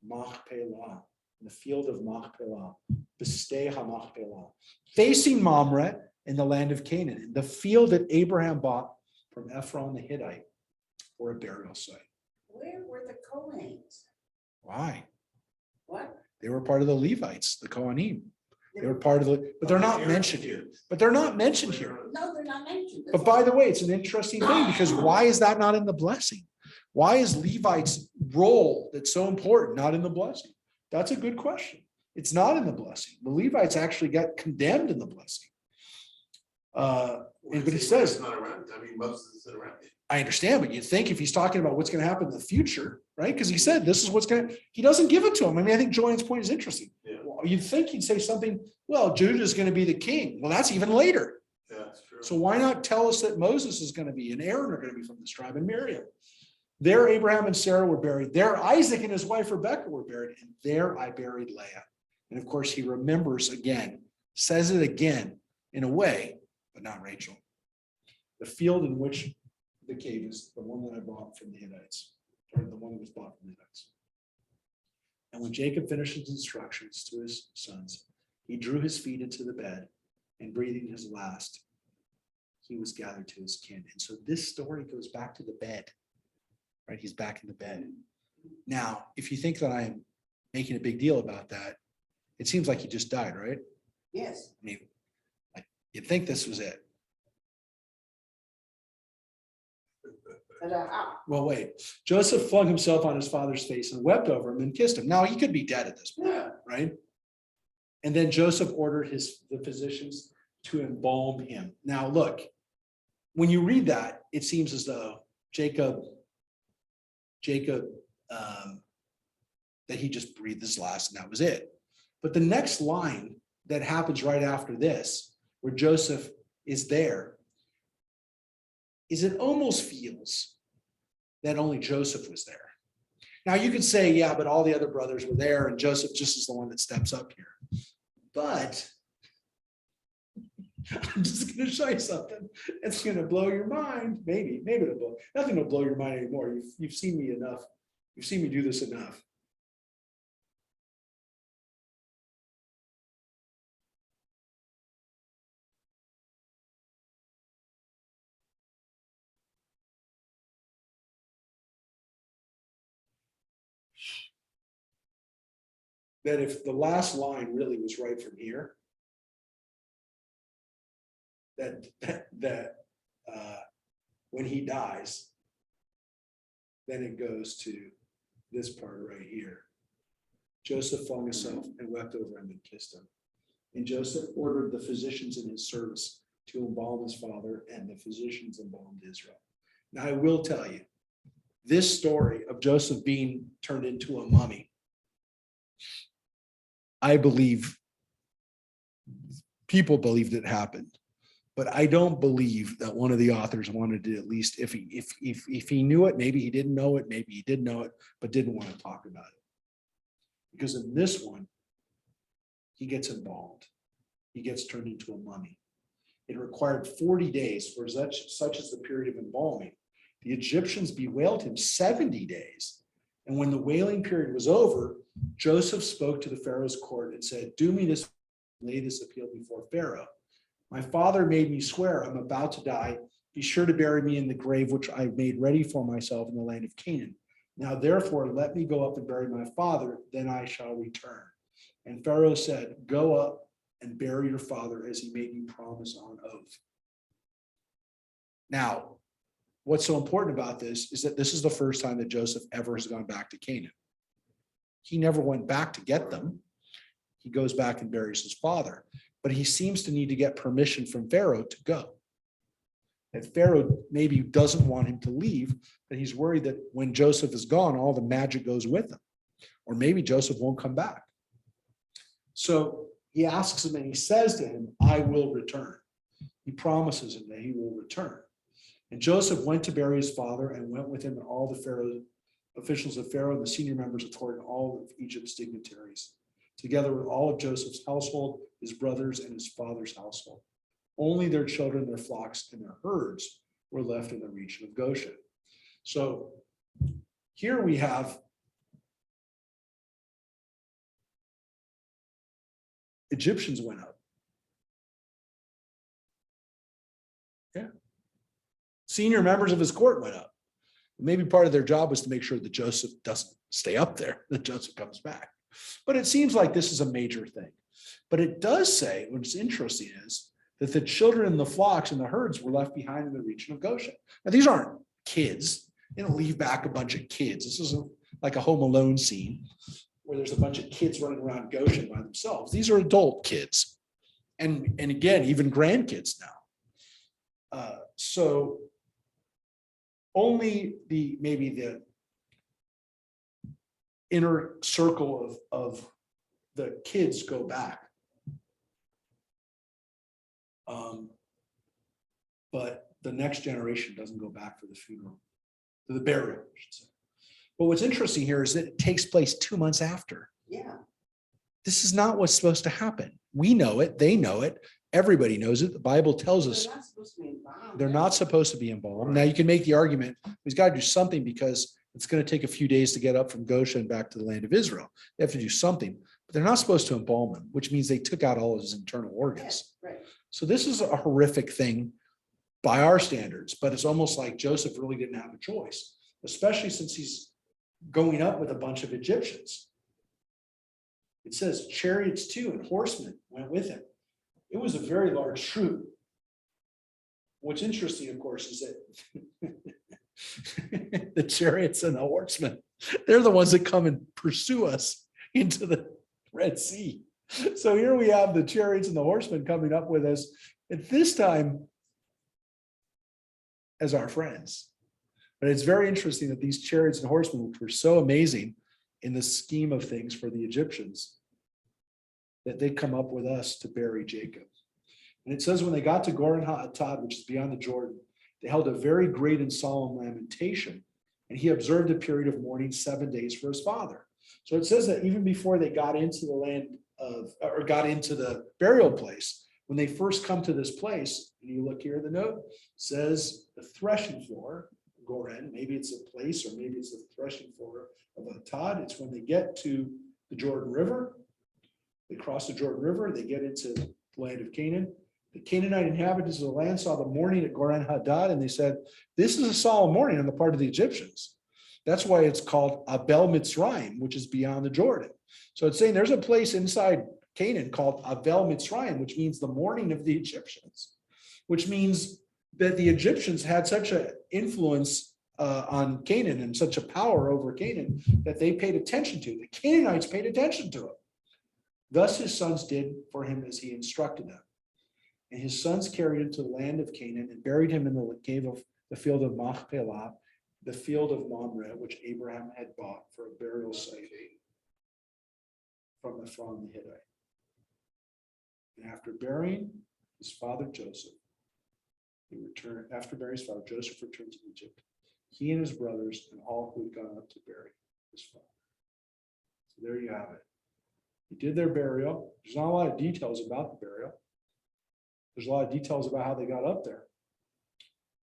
Machpelah, in the field of Machpelah, Bistei HaMachpelah, facing Mamre in the land of Canaan, the field that Abraham bought from Ephron the Hittite for a burial site. Where were the Kohanes? Why? What? They were part of the Levites, the Kohanim. They were part of the, but they're not mentioned here. But they're not mentioned here. No, they're not mentioned. But by the way, it's an interesting thing because why is that not in the blessing? Why is Levites' role that's so important not in the blessing? That's a good question. It's not in the blessing. The Levites actually got condemned in the blessing. But it says, Not around. I mean, Moses isn't around. I understand, but you'd think if he's talking about what's going to happen in the future, right? Because he said this is what's going to, he doesn't give it to him. I mean, I think Joanne's point is interesting. Yeah. Well, you'd think he'd say something, well, Judah is going to be the king. Well, that's even later. Yeah, that's true. So why not tell us that Moses is going to be and Aaron are going to be from this tribe and Miriam? There Abraham and Sarah were buried. There Isaac and his wife Rebekah were buried. And there I buried Leah. And of course he remembers again, says it again in a way, but not Rachel. The field in which the cave is the one that I bought from the Hittites, or the one that was bought from the Hittites. And when Jacob finished his instructions to his sons, he drew his feet into the bed and breathing his last, he was gathered to his kin. And so this story goes back to the bed, right? He's back in the bed. Now, if you think that I'm making a big deal about that, it seems like he just died, right? Yes. I mean, you'd think this was it. Well, wait. Joseph flung himself on his father's face and wept over him and kissed him. Now he could be dead at this point, right? And then Joseph ordered the physicians to embalm him. Now look, when you read that, it seems as though Jacob, that he just breathed his last and that was it. But the next line that happens right after this, where Joseph is there, is it almost feels that only Joseph was there. Now you could say, yeah, but all the other brothers were there and Joseph just is the one that steps up here. But I'm just going to show you something. It's going to blow your mind. Maybe it'll blow. Nothing will blow your mind anymore. You've seen me enough. You've seen me do this enough. That if the last line really was right from here, that when he dies, then it goes to this part right here. Joseph flung himself and wept over him and kissed him. And Joseph ordered the physicians in his service to embalm his father, and the physicians embalmed Israel. Now I will tell you, this story of Joseph being turned into a mummy, I believe people believed it happened, but I don't believe that one of the authors wanted to, at least if he knew it, maybe he didn't know it, maybe he did know it, but didn't want to talk about it. Because in this one, he gets embalmed. He gets turned into a mummy. It required 40 days for such as the period of embalming. The Egyptians bewailed him 70 days. And when the wailing period was over, Joseph spoke to the Pharaoh's court and said, do me this, lay this appeal before Pharaoh. My father made me swear, I'm about to die. Be sure to bury me in the grave which I've made ready for myself in the land of Canaan. Now therefore let me go up and bury my father, then I shall return. And Pharaoh said, go up and bury your father as he made you promise on oath. Now, what's so important about this is that this is the first time that Joseph ever has gone back to Canaan. He never went back to get them. He goes back and buries his father, but he seems to need to get permission from Pharaoh to go. That Pharaoh maybe doesn't want him to leave, but he's worried that when Joseph is gone, all the magic goes with him, or maybe Joseph won't come back. So he asks him and he says to him, I will return. He promises him that he will return. And Joseph went to bury his father and went with him and all the Pharaoh officials of Pharaoh and the senior members of court and all of Egypt's dignitaries, together with all of Joseph's household, his brothers and his father's household. Only their children, their flocks, and their herds were left in the region of Goshen. So here we have Egyptians went up. Yeah. Senior members of his court went up. Maybe part of their job was to make sure that Joseph doesn't stay up there, that Joseph comes back. But it seems like this is a major thing. But it does say, what's interesting is that the children and the flocks and the herds were left behind in the region of Goshen. Now, these aren't kids. They don't leave back a bunch of kids. This isn't like a Home Alone scene where there's a bunch of kids running around Goshen by themselves. These are adult kids. And again, even grandkids now. So only maybe the inner circle of the kids go back. But the next generation doesn't go back for the funeral, for the burial, I should say. But what's interesting here is that it takes place 2 months after. Yeah. This is not what's supposed to happen. We know it, they know it, everybody knows it. The Bible tells us They're not supposed to be involved. they're not supposed to be involved. Now you can make the argument, he's got to do something because it's going to take a few days to get up from Goshen back to the land of Israel. They have to do something, but they're not supposed to embalm him, which means they took out all of his internal organs. Yes, right. So this is a horrific thing by our standards, but it's almost like Joseph really didn't have a choice, especially since he's going up with a bunch of Egyptians. It says chariots too and horsemen went with him. It was a very large troop. What's interesting, of course, is that the chariots and the horsemen, they're the ones that come and pursue us into the Red Sea. So here we have the chariots and the horsemen coming up with us at this time as our friends. But it's very interesting that these chariots and horsemen, which were so amazing in the scheme of things for the Egyptians, that they come up with us to bury Jacob. And it says when they got to Goren HaAtad, which is beyond the Jordan, they held a very great and solemn lamentation, and he observed a period of mourning 7 days for his father. So it says that even before they got into the land of, or got into the burial place, when they first come to this place, and you look here at the note, says the threshing floor, Goren, maybe it's a place or maybe it's the threshing floor of Atad. It's when they get to the Jordan River, they cross the Jordan River, they get into the land of Canaan. The Canaanite inhabitants of the land saw the mourning at Goren Hadad, and they said, this is a solemn mourning on the part of the Egyptians. That's why it's called Abel Mitzrayim, which is beyond the Jordan. So it's saying there's a place inside Canaan called Abel Mitzrayim, which means the mourning of the Egyptians, which means that the Egyptians had such an influence on Canaan and such a power over Canaan that they paid attention to. The Canaanites paid attention to him. Thus his sons did for him as he instructed them. And his sons carried him to the land of Canaan and buried him in the cave of the field of Machpelah the field of Mamre, which Abraham had bought for a burial site from Ephron the Hittite. And after burying his father Joseph, after burying his father, Joseph returned to Egypt, he and his brothers and all who had gone up to bury his father. So there you have it. He did their burial. There's not a lot of details about the burial. There's a lot of details about how they got up there.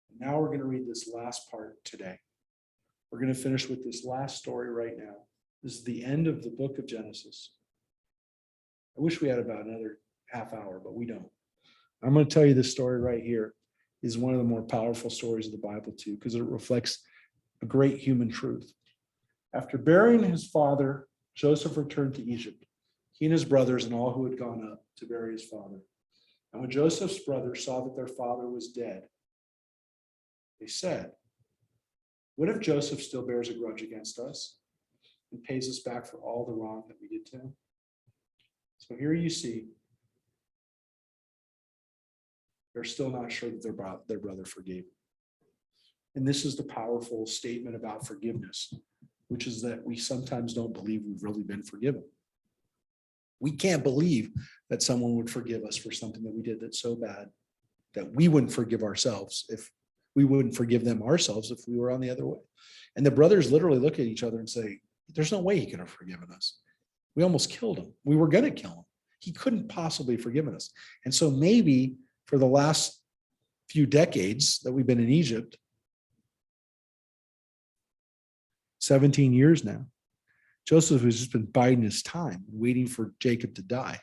And now we're going to read this last part today. We're going to finish with this last story right now. This is the end of the book of Genesis. I wish we had about another half hour, but we don't. I'm going to tell you this story right here is one of the more powerful stories of the Bible too, because it reflects a great human truth. After burying his father, Joseph returned to Egypt, he and his brothers and all who had gone up to bury his father. And when Joseph's brothers saw that their father was dead, they said, "What if Joseph still bears a grudge against us and pays us back for all the wrong that we did to him?" So here you see, they're still not sure that their brother forgave. And this is the powerful statement about forgiveness, which is that we sometimes don't believe we've really been forgiven. We can't believe that someone would forgive us for something that we did that's so bad that we wouldn't forgive ourselves if we wouldn't forgive them ourselves if we were on the other way. And the brothers literally look at each other and say, "There's no way he could have forgiven us. We almost killed him. We were going to kill him. He couldn't possibly have forgiven us." And so maybe for the last few decades that we've been in Egypt, 17 years now, Joseph has just been biding his time, waiting for Jacob to die.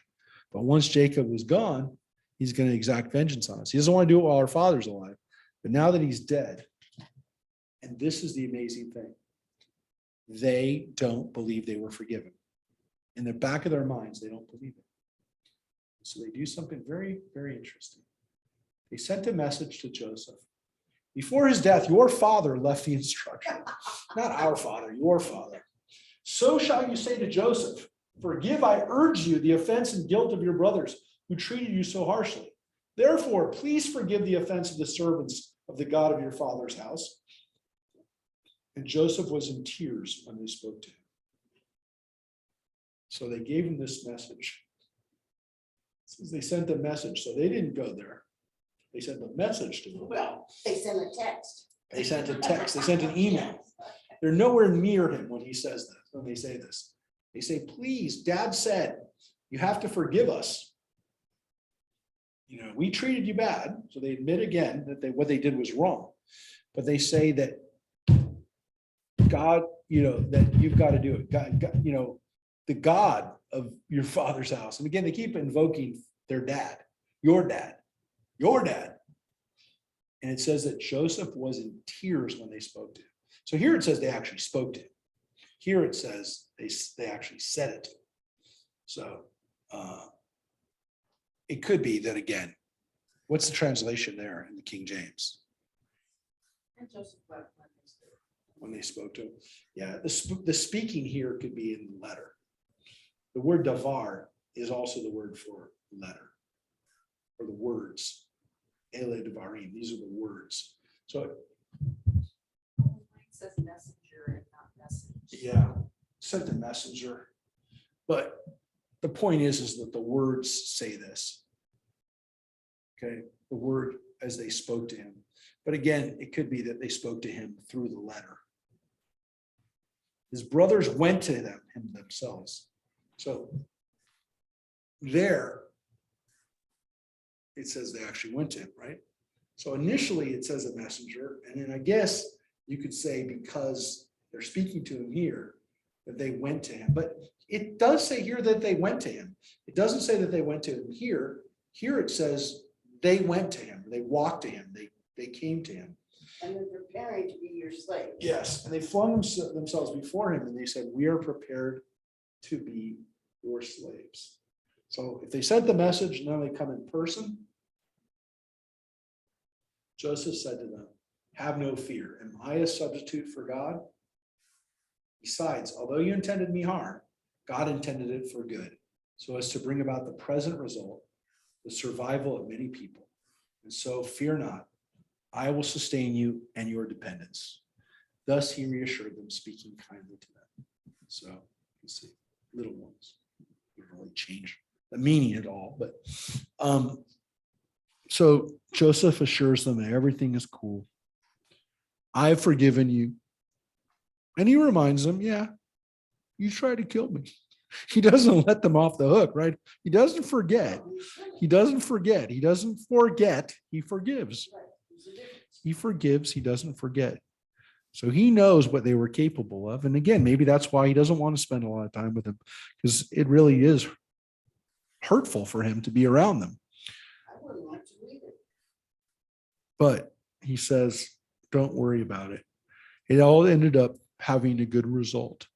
But once Jacob was gone, he's going to exact vengeance on us. He doesn't want to do it while our father's alive. But now that he's dead, and this is the amazing thing, they don't believe they were forgiven. In the back of their minds, they don't believe it. So they do something very, very interesting. They sent a message to Joseph. Before his death, your father left the instruction. Not our father, your father. "So shall you say to Joseph, forgive, I urge you, the offense and guilt of your brothers who treated you so harshly. Therefore, please forgive the offense of the servants of the God of your father's house." And Joseph was in tears when they spoke to him. So they gave him this message. It says they sent a message, so they didn't go there. They sent a message to them. Well, they sent a text. They sent a text, they sent an email. They're nowhere near him when he says that, when they say this. They say, "Please, Dad said, you have to forgive us. You know, we treated you bad." So they admit again that what they did was wrong. But they say that God, that you've got to do it. God, the God of your father's house. And again, they keep invoking their dad, your dad, your dad. And it says that Joseph was in tears when they spoke to him. So here it says they actually spoke to him. Here it says they actually said it to him. So it could be that, again, what's the translation there in the King James? When they spoke to him. Yeah, the speaking here could be in the letter. The word davar is also the word for letter, or the words. Ele devarim, these are the words. So Mine says messenger and not message. yeah, sent a messenger. But the point is that the words say this. Okay, the word as they spoke to him. But again, it could be that they spoke to him through the letter. His brothers went to him themselves. So there, it says they actually went to him, right? So initially it says a messenger, and then I guess you could say because they're speaking to him here, that they went to him. But it does say here that they went to him. It doesn't say that they went to him here. Here it says they went to him, they walked to him, they came to him. And they're preparing to be your slave. Yes, and they flung themselves before him and they said, "We are prepared to be your slaves." So if they sent the message, now they come in person. Joseph said to them, "Have no fear. Am I a substitute for God? Besides, although you intended me harm, God intended it for good, so as to bring about the present result, the survival of many people. And so fear not, I will sustain you and your dependents." Thus he reassured them, speaking kindly to them. So you see, little ones don't really change the meaning at all. But so Joseph assures them that everything is cool. I've forgiven you. And he reminds them, yeah, you tried to kill me. He doesn't let them off the hook, right? He doesn't forget. He doesn't forget. He doesn't forget. He forgives. He forgives. He doesn't forget. So he knows what they were capable of. And again, maybe that's why he doesn't want to spend a lot of time with them, because it really is hurtful for him to be around them. I wouldn't want to either. But he says, don't worry about it. It all ended up having a good result.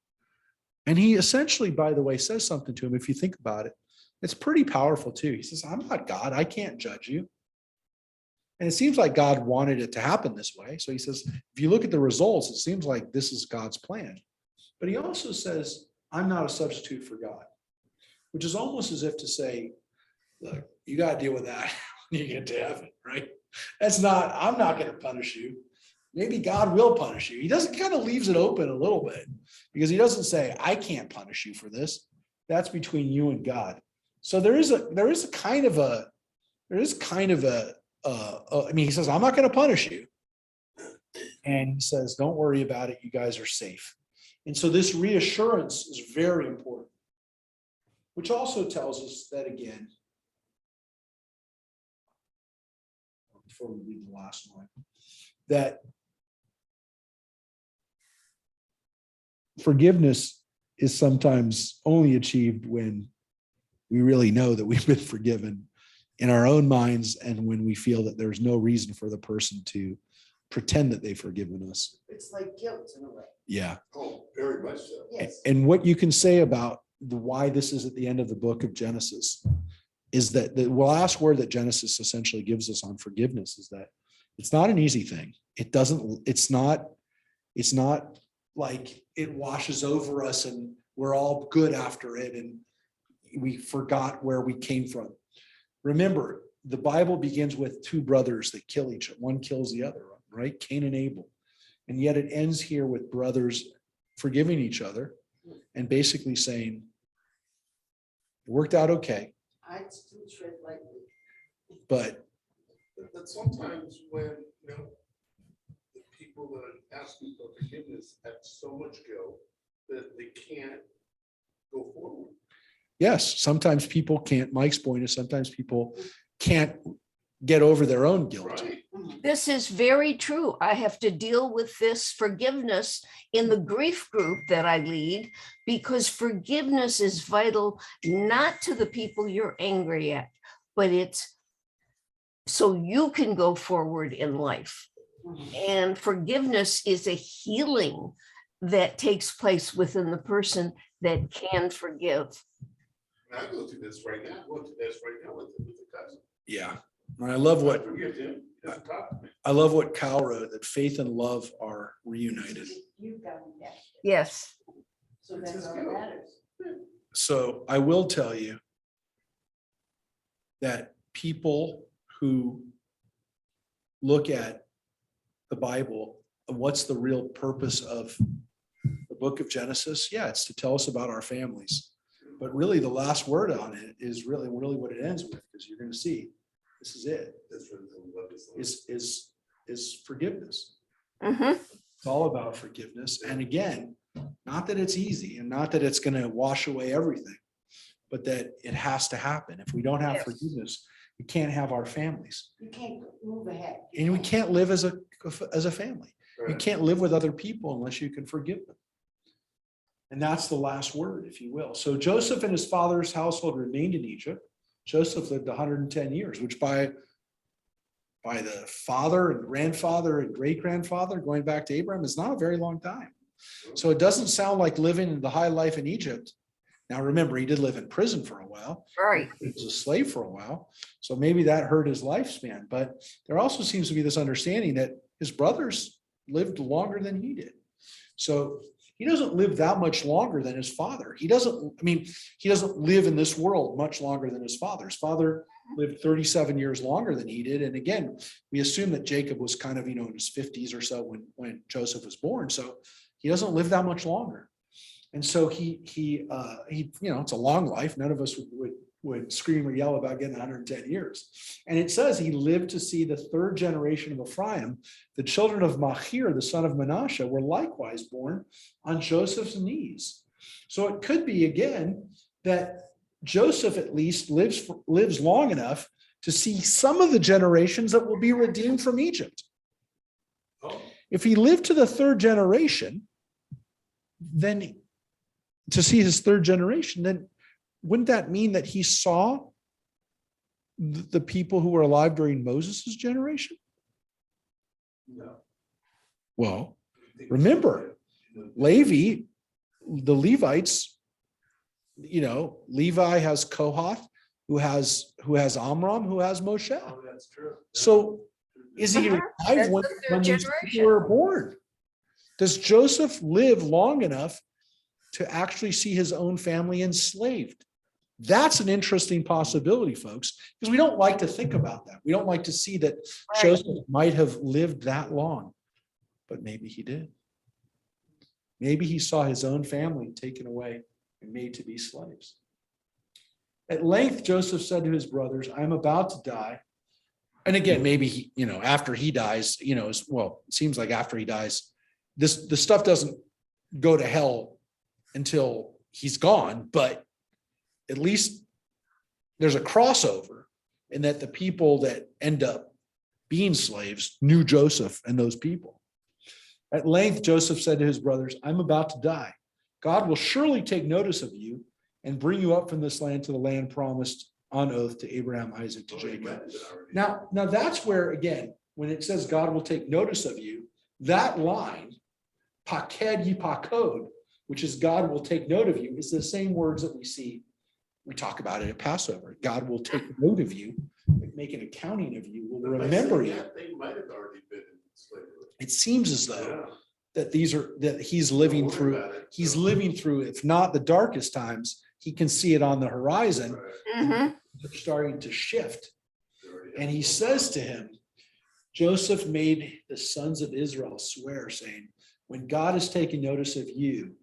And he essentially, by the way, says something to him. If you think about it, it's pretty powerful too. He says, I'm not God. I can't judge you. And it seems like God wanted it to happen this way. So he says, if you look at the results, it seems like this is God's plan. But he also says, I'm not a substitute for God, which is almost as if to say, look, you got to deal with that when you get to heaven, right? I'm not going to punish you. Maybe God will punish you. He doesn't kind of leaves it open a little bit, because he doesn't say, I can't punish you for this. That's between you and God. So there is kind of a, he says, I'm not going to punish you. And he says, don't worry about it. You guys are safe. And so this reassurance is very important, which also tells us that, again, before we read the last line, that forgiveness is sometimes only achieved when we really know that we've been forgiven in our own minds, and when we feel that there's no reason for the person to pretend that they've forgiven us. It's like guilt in a way. Yeah. Oh, very much so. Yes. And what you can say about why this is at the end of the book of Genesis is that the last word that Genesis essentially gives us on forgiveness is that it's not an easy thing. It's not like it washes over us and we're all good after it and we forgot where we came from. Remember, the Bible begins with two brothers that kill each other. One kills the other, right? Cain and Abel. And yet it ends here with brothers forgiving each other and basically saying, it worked out okay, I still tread lightly. but But sometimes when, the people that are asking for forgiveness have so much guilt that they can't go forward. yes, sometimes people can't, Mike's point is sometimes people can't get over their own guilt. Right. This is very true. I have to deal with this forgiveness in the grief group that I lead, because forgiveness is vital, not to the people you're angry at, but it's so you can go forward in life. And forgiveness is a healing that takes place within the person that can forgive. And I go through this right now, with the cousin. Yeah. And I love what I forgive him, he doesn't talk to me. Cal wrote, that faith and love are reunited. You've got that. Yes. So that's all that matters. So I will tell you that people who look at the Bible, what's the real purpose of the book of Genesis? Yeah, it's to tell us about our families. But really the last word on it is really what it ends with, because you're going to see this is it, That's what I love this one. is forgiveness. Mhm. It's all about forgiveness. And again, not that it's easy and not that it's going to wash away everything, but that it has to happen. If we don't have Yes. forgiveness, we can't have our families. You can't move ahead. And we can't live as a family. You Right. can't live with other people unless you can forgive them. And that's the last word, if you will. So Joseph and his father's household remained in Egypt. Joseph lived 110 years, which by the father and grandfather and great-grandfather going back to Abraham is not a very long time. So it doesn't sound like living the high life in Egypt. Now, remember, he did live in prison for a while. Right. He was a slave for a while. So maybe that hurt his lifespan. But there also seems to be this understanding that his brothers lived longer than he did. So he doesn't live that much longer than his father. He doesn't live in this world much longer than his father. His father lived 37 years longer than he did. And again, we assume that Jacob was kind of, in his 50s or so when Joseph was born. So he doesn't live that much longer. And so he it's a long life. None of us would scream or yell about getting 110 years. And it says he lived to see the third generation of Ephraim. The children of Machir, the son of Manasseh, were likewise born on Joseph's knees. So it could be again that Joseph at least lives long enough to see some of the generations that will be redeemed from Egypt. If he lived to the third generation, then to see his third generation, then wouldn't that mean that he saw the people who were alive during Moses' generation? No. Well, remember, Levi, the Levites, Levi has Kohath, who has Amram, who has Moshe. Oh, that's true. So is he alive That's when the third these generation. people were born? Does Joseph live long enough to actually see his own family enslaved? That's an interesting possibility, folks, because we don't like to think about that. We don't like to see that Right. Joseph might have lived that long, but maybe he did. Maybe he saw his own family taken away and made to be slaves. At length, Joseph said to his brothers, I'm about to die. And again, maybe he, after he dies, it seems like after he dies, the stuff doesn't go to hell until he's gone, but at least there's a crossover in that the people that end up being slaves knew Joseph and those people. At length, Joseph said to his brothers, I'm about to die. God will surely take notice of you and bring you up from this land to the land promised on oath to Abraham, Isaac, to Jacob. Now that's where, again, when it says God will take notice of you, that line, paked yipakod, which is God will take note of you, is the same words that we talk about it at Passover. God will take note of you, make an accounting of you, will remember you. They might have already been in slavery. It seems as though Yeah. that he's living Don't worry through, about it. he's living through, if not the darkest times, he can see it on the horizon. Right. Mhm. They're starting to shift. They already have And he no says to problem. him, Joseph made the sons of Israel swear, saying, when God has taken notice of you,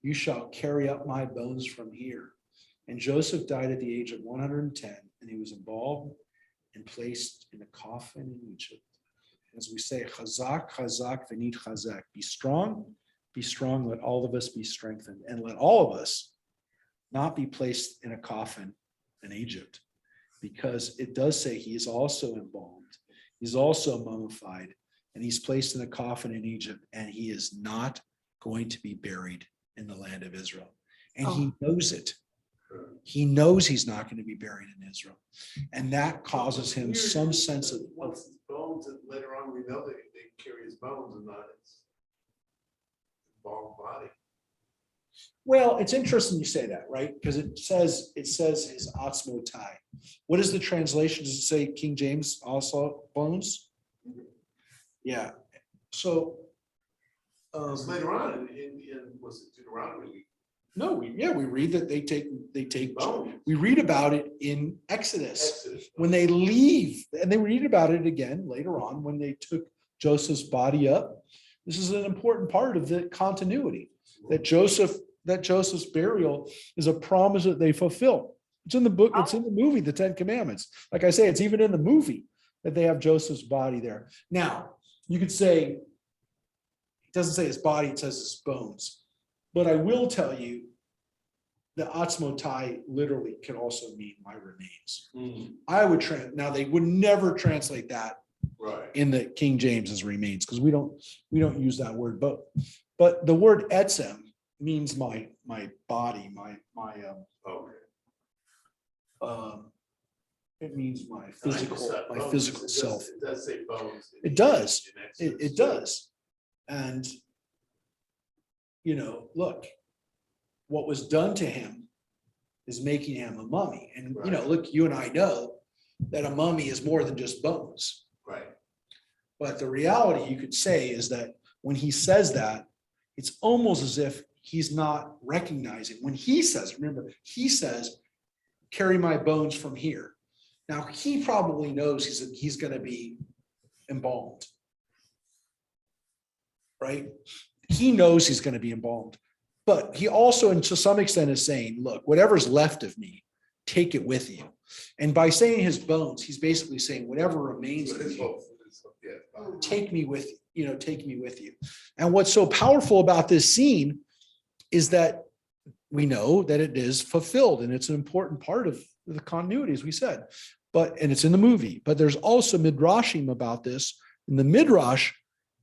you shall carry up my bones from here. And Joseph died at the age of 110, and he was embalmed and placed in a coffin in Egypt. As we say, chazak, chazak, v'nit chazak. Be strong, let all of us be strengthened, and let all of us not be placed in a coffin in Egypt, because it does say he is also embalmed, he's also mummified, and he's placed in a coffin in Egypt, and he is not going to be buried in the land of Israel. And he knows it. He knows he's not going to be buried in Israel. And that causes him Weird some is sense that of, once his bones, and later on, we know that they carry his bones and not his bald body. well, it's interesting you say that, right? Because it says his atzmotai. What is the translation? Does it say King James also bones? Yeah. So Because later on, in was it Deuteronomy? no, we read that they take Bones. we read about it in Exodus Exodus. when they leave, and they read about it again later on when they took Joseph's body up. This is an important part of the continuity that Joseph's burial is a promise that they fulfill. It's in the book, it's in the movie, The 10 Commandments. Like I say, it's even in the movie that they have Joseph's body there. Now, you could say, it doesn't say his body, it says his bones. But I will tell you, the atzmotai literally can also mean my remains. I would now they would never translate that Right. in the King James as remains, because we don't use that word, but the word etzem means my body, Okay. it means my And I just physical thought bones, physical self. It does say bones. It does. in It Exodus. does. And look, what was done to him is making him a mummy. And Right. look, you and I know that a mummy is more than just bones. Right. But the reality you could say is that when he says that, It's almost as if he's not recognizing when he says, remember, he says, carry my bones from here. Now, he probably knows he's going to be embalmed. Right? He knows he's going to be embalmed, but he also, and to some extent, is saying, look, whatever's left of me, take it with you. And by saying his bones, he's basically saying whatever remains of His me, hope, yeah. take me with you, take me with you. And what's so powerful about this scene is that we know that it is fulfilled, and it's an important part of the continuity, as we said. And it's in the movie, but there's also midrashim about this. In the midrash,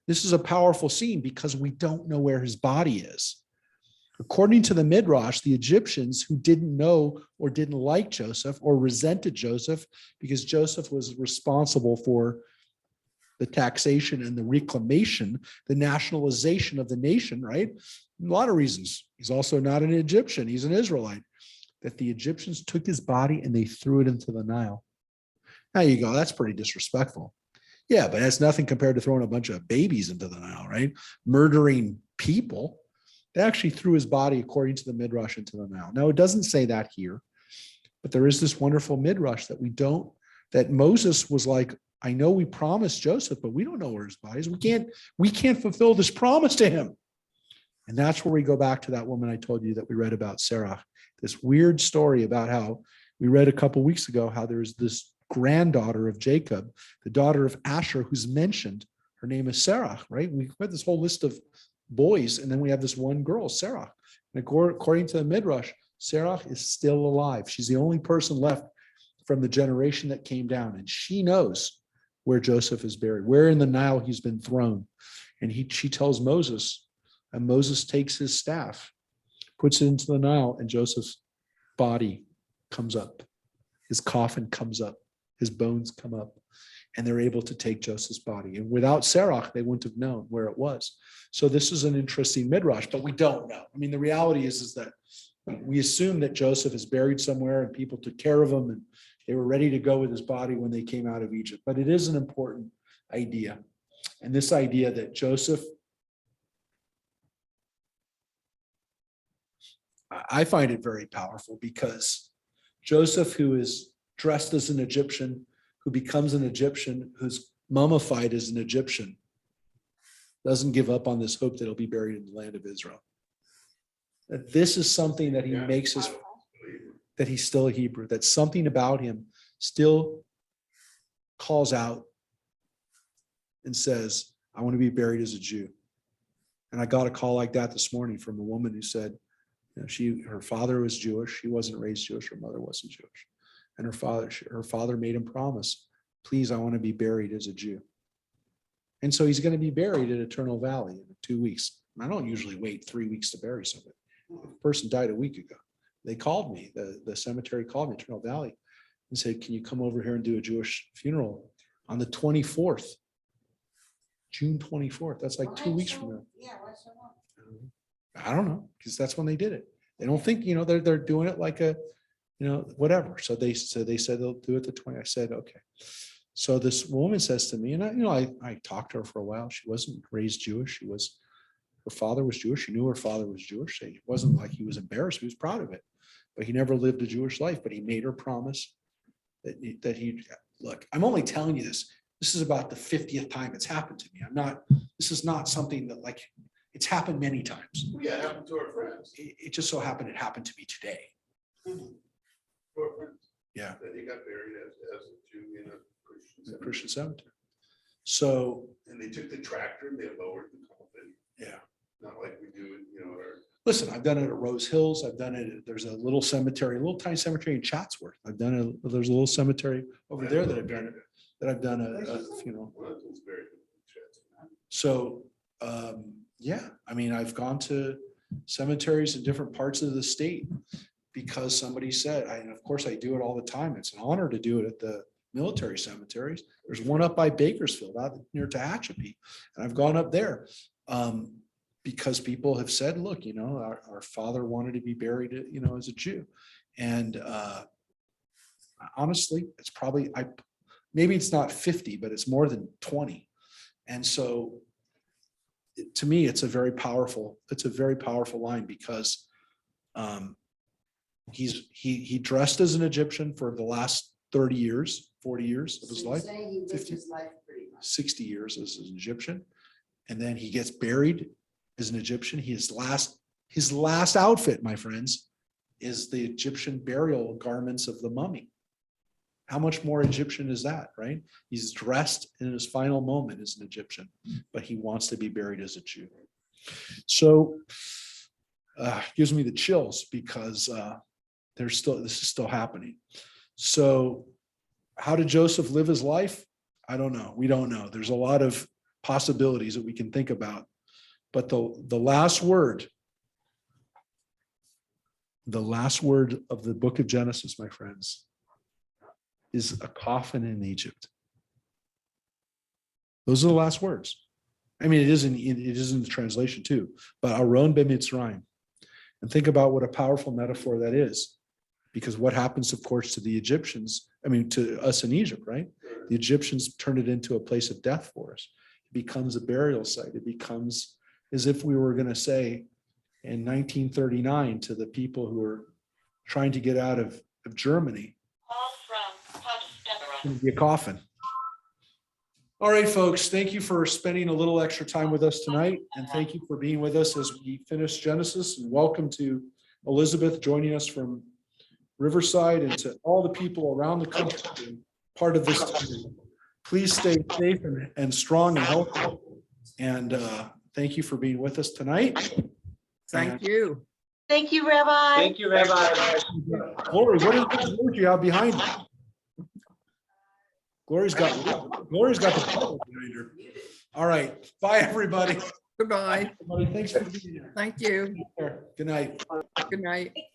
this is a powerful scene because we don't know where his body is. According to the midrash, the Egyptians who didn't know or didn't like Joseph or resented Joseph because Joseph was responsible for the taxation and the reclamation, the nationalization of the nation, right? A lot of reasons. He's also not an Egyptian, he's an Israelite. That the Egyptians took his body and they threw it into the Nile. There you go, that's pretty disrespectful. Yeah, but that's nothing compared to throwing a bunch of babies into the Nile, right? Murdering people. They actually threw his body, according to the midrash, into the Nile. Now, it doesn't say that here, but there is this wonderful midrash that Moses was like, I know we promised Joseph, but we don't know where his body is. We can't fulfill this promise to him. And that's where we go back to that woman I told you that we read about, Sarah. This weird story about how we read a couple weeks ago, how there's this granddaughter of Jacob, the daughter of Asher, who's mentioned. Her name is Sarah, right? We had this whole list of boys, and then we have this one girl, Sarah. And according to the midrash, Sarah is still alive. She's the only person left from the generation that came down, and she knows where Joseph is buried, where in the Nile he's been thrown. And she tells Moses, and Moses takes his staff, puts it into the Nile, and Joseph's body comes up. His coffin comes up. His bones come up, and they're able to take Joseph's body. And without Sarah, they wouldn't have known where it was. So this is an interesting midrash, but we don't know. I mean, the reality is that we assume that Joseph is buried somewhere and people took care of him and they were ready to go with his body when they came out of Egypt. But it is an important idea. And this idea that Joseph, I find it very powerful because Joseph, who is dressed as an Egyptian, who becomes an Egyptian, who's mummified as an Egyptian, doesn't give up on this hope that he'll be buried in the land of Israel. That this is something that he makes his, that he's still a Hebrew, that something about him still calls out and says, I want to be buried as a Jew. And I got a call like that this morning from a woman who said, her father was Jewish. She wasn't raised Jewish. Her mother wasn't Jewish. And her father made him promise, please, I want to be buried as a Jew. And so he's going to be buried at Eternal Valley in 2 weeks. I don't usually wait 3 weeks to bury somebody. The person died a week ago. They called me, the cemetery called me, Eternal Valley, and said, can you come over here and do a Jewish funeral on the 24th, June 24th? That's like 2 weeks from now. Yeah, what's the one? I don't know, because that's when they did it. They don't think, they're doing it like a, whatever. So they said they'll do it the 20th. I said, okay. So this woman says to me, and I talked to her for a while. She wasn't raised Jewish. Her father was Jewish. She knew her father was Jewish. So it wasn't like he was embarrassed. He was proud of it, but he never lived a Jewish life. But he made her promise that he look. I'm only telling you this. This is about the 50th time it's happened to me. This is not something that like it's happened many times. Yeah, it happened to our friends. It just so happened it happened to me today. To our friends. Yeah. That he got buried as a Jew in a Christian The cemetery. Christian cemetery. So And they took the tractor and they lowered the coffin, yeah. not like we do it, our. Listen, I've done it at Rose Hills. I've done it. There's a little cemetery, a little tiny cemetery in Chatsworth. There's a little cemetery over there that I've done a funeral. Well, it was very good. So yeah, I mean, I've gone to cemeteries in different parts of the state because somebody said, and of course I do it all the time. It's an honor to do it at the military cemeteries. There's one up by Bakersfield out near Tehachapi, and I've gone up there. Because people have said, look, our father wanted to be buried, as a Jew. And honestly, it's probably, maybe it's not 50, but it's more than 20. And so to me, it's a very powerful line because he dressed as an Egyptian for the last 30 years, 40 years of his So you're life, saying he lived 50. his life pretty much. 60 years as an Egyptian. And then he gets buried as an Egyptian. His last outfit, my friends, is the Egyptian burial garments of the mummy. How much more Egyptian is that, right? He's dressed in his final moment as an Egyptian, but he wants to be buried as a Jew. So gives me the chills because this is still happening. So how did Joseph live his life? I don't know. We don't know. There's a lot of possibilities that we can think about. But the last word of the book of Genesis, my friends, is a coffin in Egypt. Those are the last words. I mean, it is in the translation too, but Aron b'Mitzrayim. And think about what a powerful metaphor that is. Because what happens, of course, to the Egyptians, to us in Egypt, right? The Egyptians turned it into a place of death for us. It becomes a burial site. It becomes as if we were going to say in 1939 to the people who were trying to get out of Germany, it's going to be a coffin. All right, folks, thank you for spending a little extra time with us tonight. And thank you for being with us as we finish Genesis. And welcome to Elizabeth joining us from Riverside, and to all the people around the country part of this team. Please stay safe and strong and healthy. And thank you for being with us tonight. Thank you. Thank you, Rabbi. Thank you, Rabbi. Glory, what is this word you have behind you? Glory's got the Bible behind her. All right. Bye, everybody. Goodbye. Everybody, thanks for being here. Thank you. Good night. Good night.